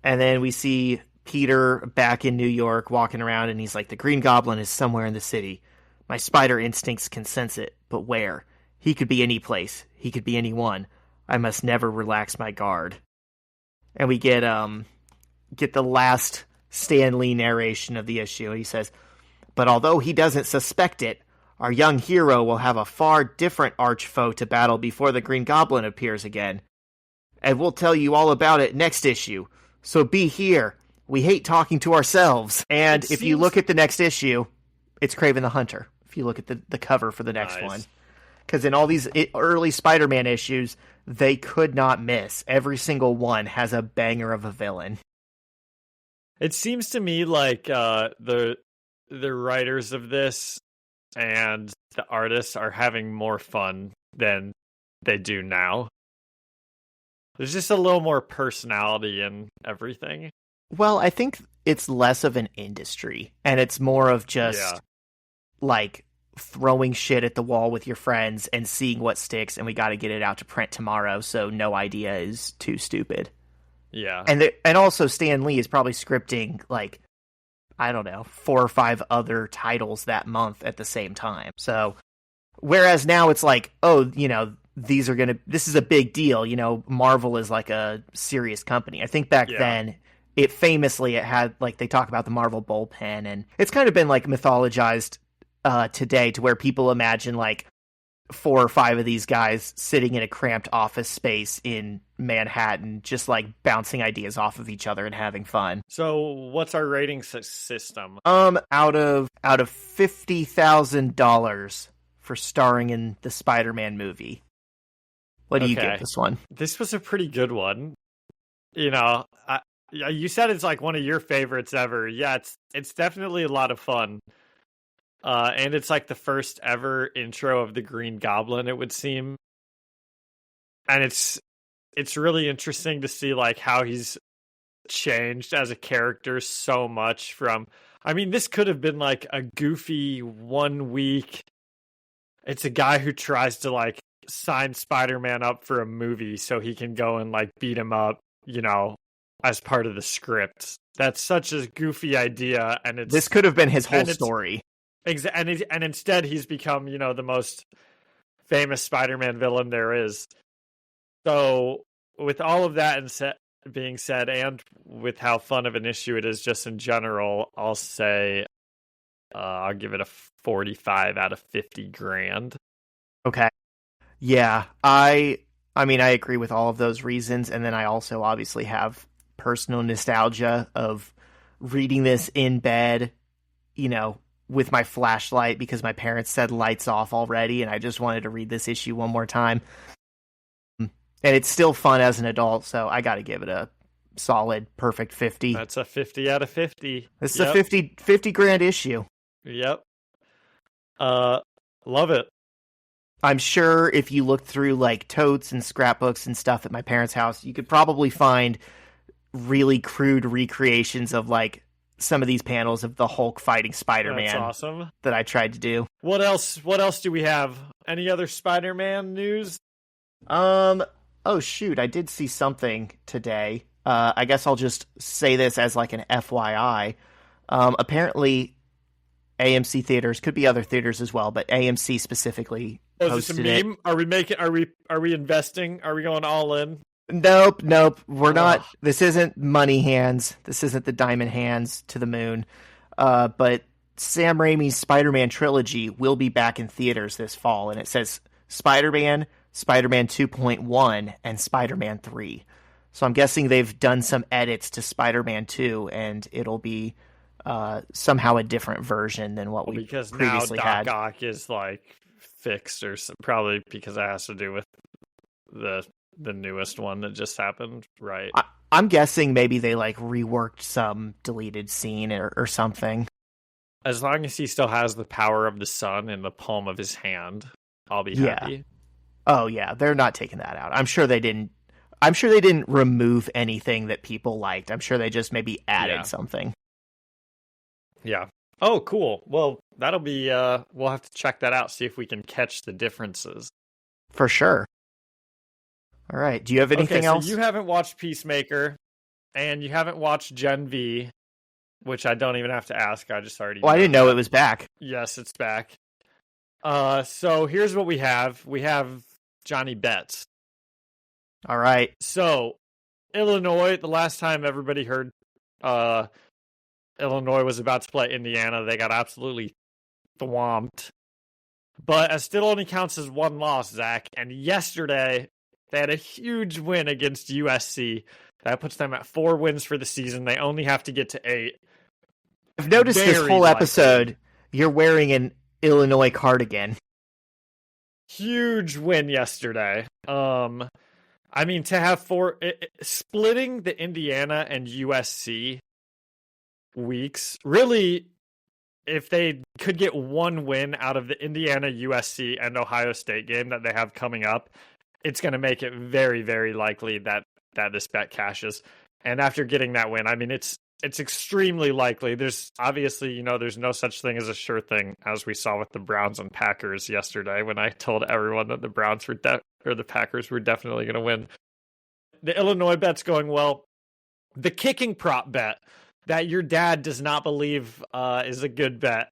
And then we see Peter back in New York walking around, and he's like, the Green Goblin is somewhere in the city. My spider instincts can sense it, but where? He could be any place. He could be anyone. I must never relax my guard. And we get the last Stan Lee narration of the issue. He says, but although he doesn't suspect it, our young hero will have a far different arch foe to battle before the Green Goblin appears again. And we'll tell you all about it next issue. So be here. We hate talking to ourselves. And if you look at the next issue, it's Kraven the Hunter. If you look at the cover for the next one. Because in all these early Spider-Man issues, they could not miss. Every single one has a banger of a villain. It seems to me like the writers of this and the artists are having more fun than they do now. There's just a little more personality in everything. Well, I think it's less of an industry, and it's more of just like throwing shit at the wall with your friends and seeing what sticks, and we got to get it out to print tomorrow, so no idea is too stupid. Yeah. And also Stan Lee is probably scripting, like, I don't know, 4 or 5 other titles that month at the same time. So, whereas now it's like, oh, you know, this is a big deal. You know, Marvel is like a serious company. I think back then, it had, like, they talk about the Marvel bullpen, and it's kind of been, like, mythologized today to where people imagine, like, 4 or 5 of these guys sitting in a cramped office space in Manhattan, just, like, bouncing ideas off of each other and having fun. So what's our rating system? Out of $50,000 for starring in the Spider-Man movie. What do you give this one? This was a pretty good one. You know, you said it's like one of your favorites ever. Yeah, it's definitely a lot of fun. And it's like the first ever intro of the Green Goblin, it would seem. And it's really interesting to see like how he's changed as a character so much from, I mean, this could have been like a goofy 1 week. It's a guy who tries to like sign Spider-Man up for a movie so he can go and like beat him up, you know, as part of the script. That's such a goofy idea, and this could have been his whole story. And instead he's become, you know, the most famous Spider-Man villain there is. So with all of that being said, and with how fun of an issue it is just in general, I'll say I'll give it a 45 out of 50 grand. Okay. Yeah, I mean, I agree with all of those reasons, and then I also obviously have personal nostalgia of reading this in bed, you know, with my flashlight because my parents said lights off already, and I just wanted to read this issue one more time. And it's still fun as an adult, so I got to give it a solid, perfect 50. That's a 50 out of 50. This is a 50 grand issue. Yep. Love it. I'm sure if you looked through like totes and scrapbooks and stuff at my parents' house, you could probably find really crude recreations of like some of these panels of the Hulk fighting Spider-Man. That's awesome. That I tried to do. What else do we have? Any other Spider-Man news? Oh shoot, I did see something today. I guess I'll just say this as like an FYI. Apparently AMC theaters, could be other theaters as well, but AMC specifically is this a meme? It. Are we investing? Are we going all in? Nope. We're not. This isn't money hands. This isn't the diamond hands to the moon. But Sam Raimi's Spider-Man trilogy will be back in theaters this fall, and it says Spider-Man, Spider-Man 2.1, and Spider-Man 3. So I'm guessing they've done some edits to Spider-Man 2, and it'll be somehow a different version than what we previously had. Because now Doc Ock is like fixed, or probably because it has to do with the newest one that just happened, right? I'm guessing maybe they like reworked some deleted scene or something. As long as he still has the power of the sun in the palm of his hand, I'll be happy. Oh yeah, they're not taking that out. I'm sure they didn't remove anything that people liked. I'm sure they just maybe added something. Yeah. Oh, cool. Well, that'll be we'll have to check that out, see if we can catch the differences. For sure. All right. Do you have anything else? So you haven't watched Peacemaker, and you haven't watched Gen V, which I don't even have to ask. I just already. Well, I didn't know it was back. Yes, it's back. So here's what we have. We have Johnny Betts. All right. So Illinois. The last time everybody heard, Illinois was about to play Indiana, they got absolutely thwomped. But it still only counts as one loss, Zach. And yesterday, they had a huge win against USC. That puts them at 4 wins for the season. They only have to get to 8. I've noticed this whole episode, you're wearing an Illinois cardigan. Huge win yesterday. I mean, to have 4... splitting the Indiana and USC weeks, really, if they could get one win out of the Indiana, USC, and Ohio State game that they have coming up, it's going to make it very, very likely that this bet cashes. And after getting that win, I mean, it's extremely likely. There's obviously, there's no such thing as a sure thing, as we saw with the Browns and Packers yesterday when I told everyone that the Browns were the Packers were definitely going to win. The Illinois bet's going well. The kicking prop bet that your dad does not believe is a good bet.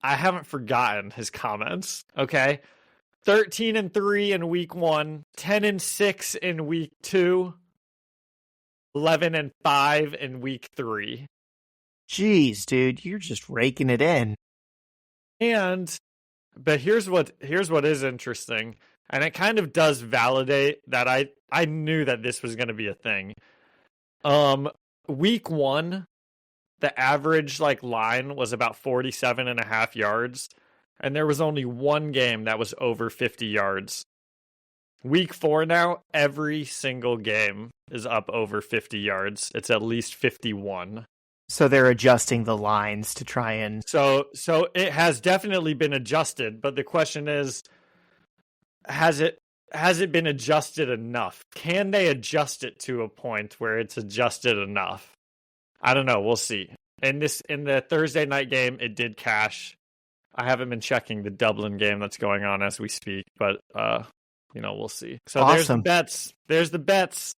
I haven't forgotten his comments. Okay. 13-3 in week 1, 10-6 in week 2, 11-5 in week 3. Jeez, dude, you're just raking it in. But here's what is interesting, and it kind of does validate that I knew that this was going to be a thing. Week 1, the average line was about 47.5 yards, and there was only one game that was over 50 yards. Week 4 now, every single game is up over 50 yards. It's at least 51. So they're adjusting the lines to try and... So it has definitely been adjusted, but the question is, has it been adjusted enough? Can they adjust it to a point where it's adjusted enough? I don't know. We'll see. In the Thursday night game, it did cash. I haven't been checking the Dublin game that's going on as we speak, but we'll see. So awesome. There's the bets.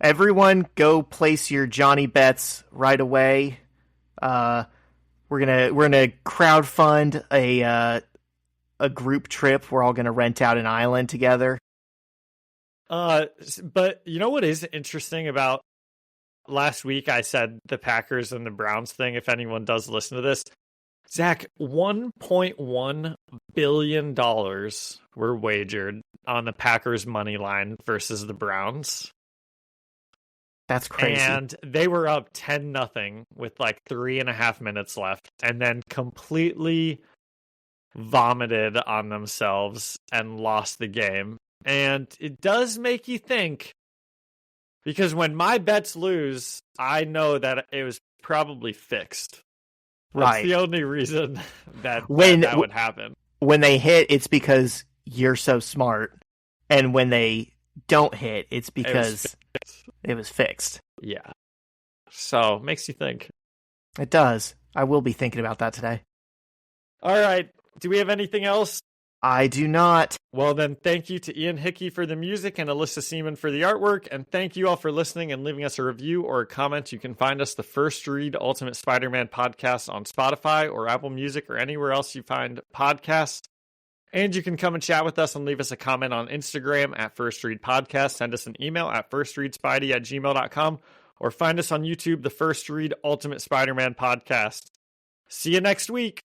Everyone, go place your Johnny bets right away. We're gonna crowdfund a group trip. We're all gonna rent out an island together. But you know what is interesting about last week? I said the Packers and the Browns thing. If anyone does listen to this, Zach, $1.1 billion were wagered on the Packers money line versus the Browns. That's crazy. And they were up 10-0 with 3.5 minutes left, and then completely vomited on themselves and lost the game. And it does make you think, because when my bets lose, I know that it was probably fixed. That's right. The only reason that would happen. When they hit, it's because you're so smart. And when they don't hit, it's because it was fixed. Yeah. So, makes you think. It does. I will be thinking about that today. All right. Do we have anything else? I do not. Well, then, thank you to Ian Hickey for the music and Alyssa Seaman for the artwork. And thank you all for listening and leaving us a review or a comment. You can find us the First Read Ultimate Spider-Man podcast on Spotify or Apple Music or anywhere else you find podcasts. And you can come and chat with us and leave us a comment on Instagram at First Read Podcast. Send us an email at firstreadspidey@gmail.com or find us on YouTube, the First Read Ultimate Spider-Man podcast. See you next week.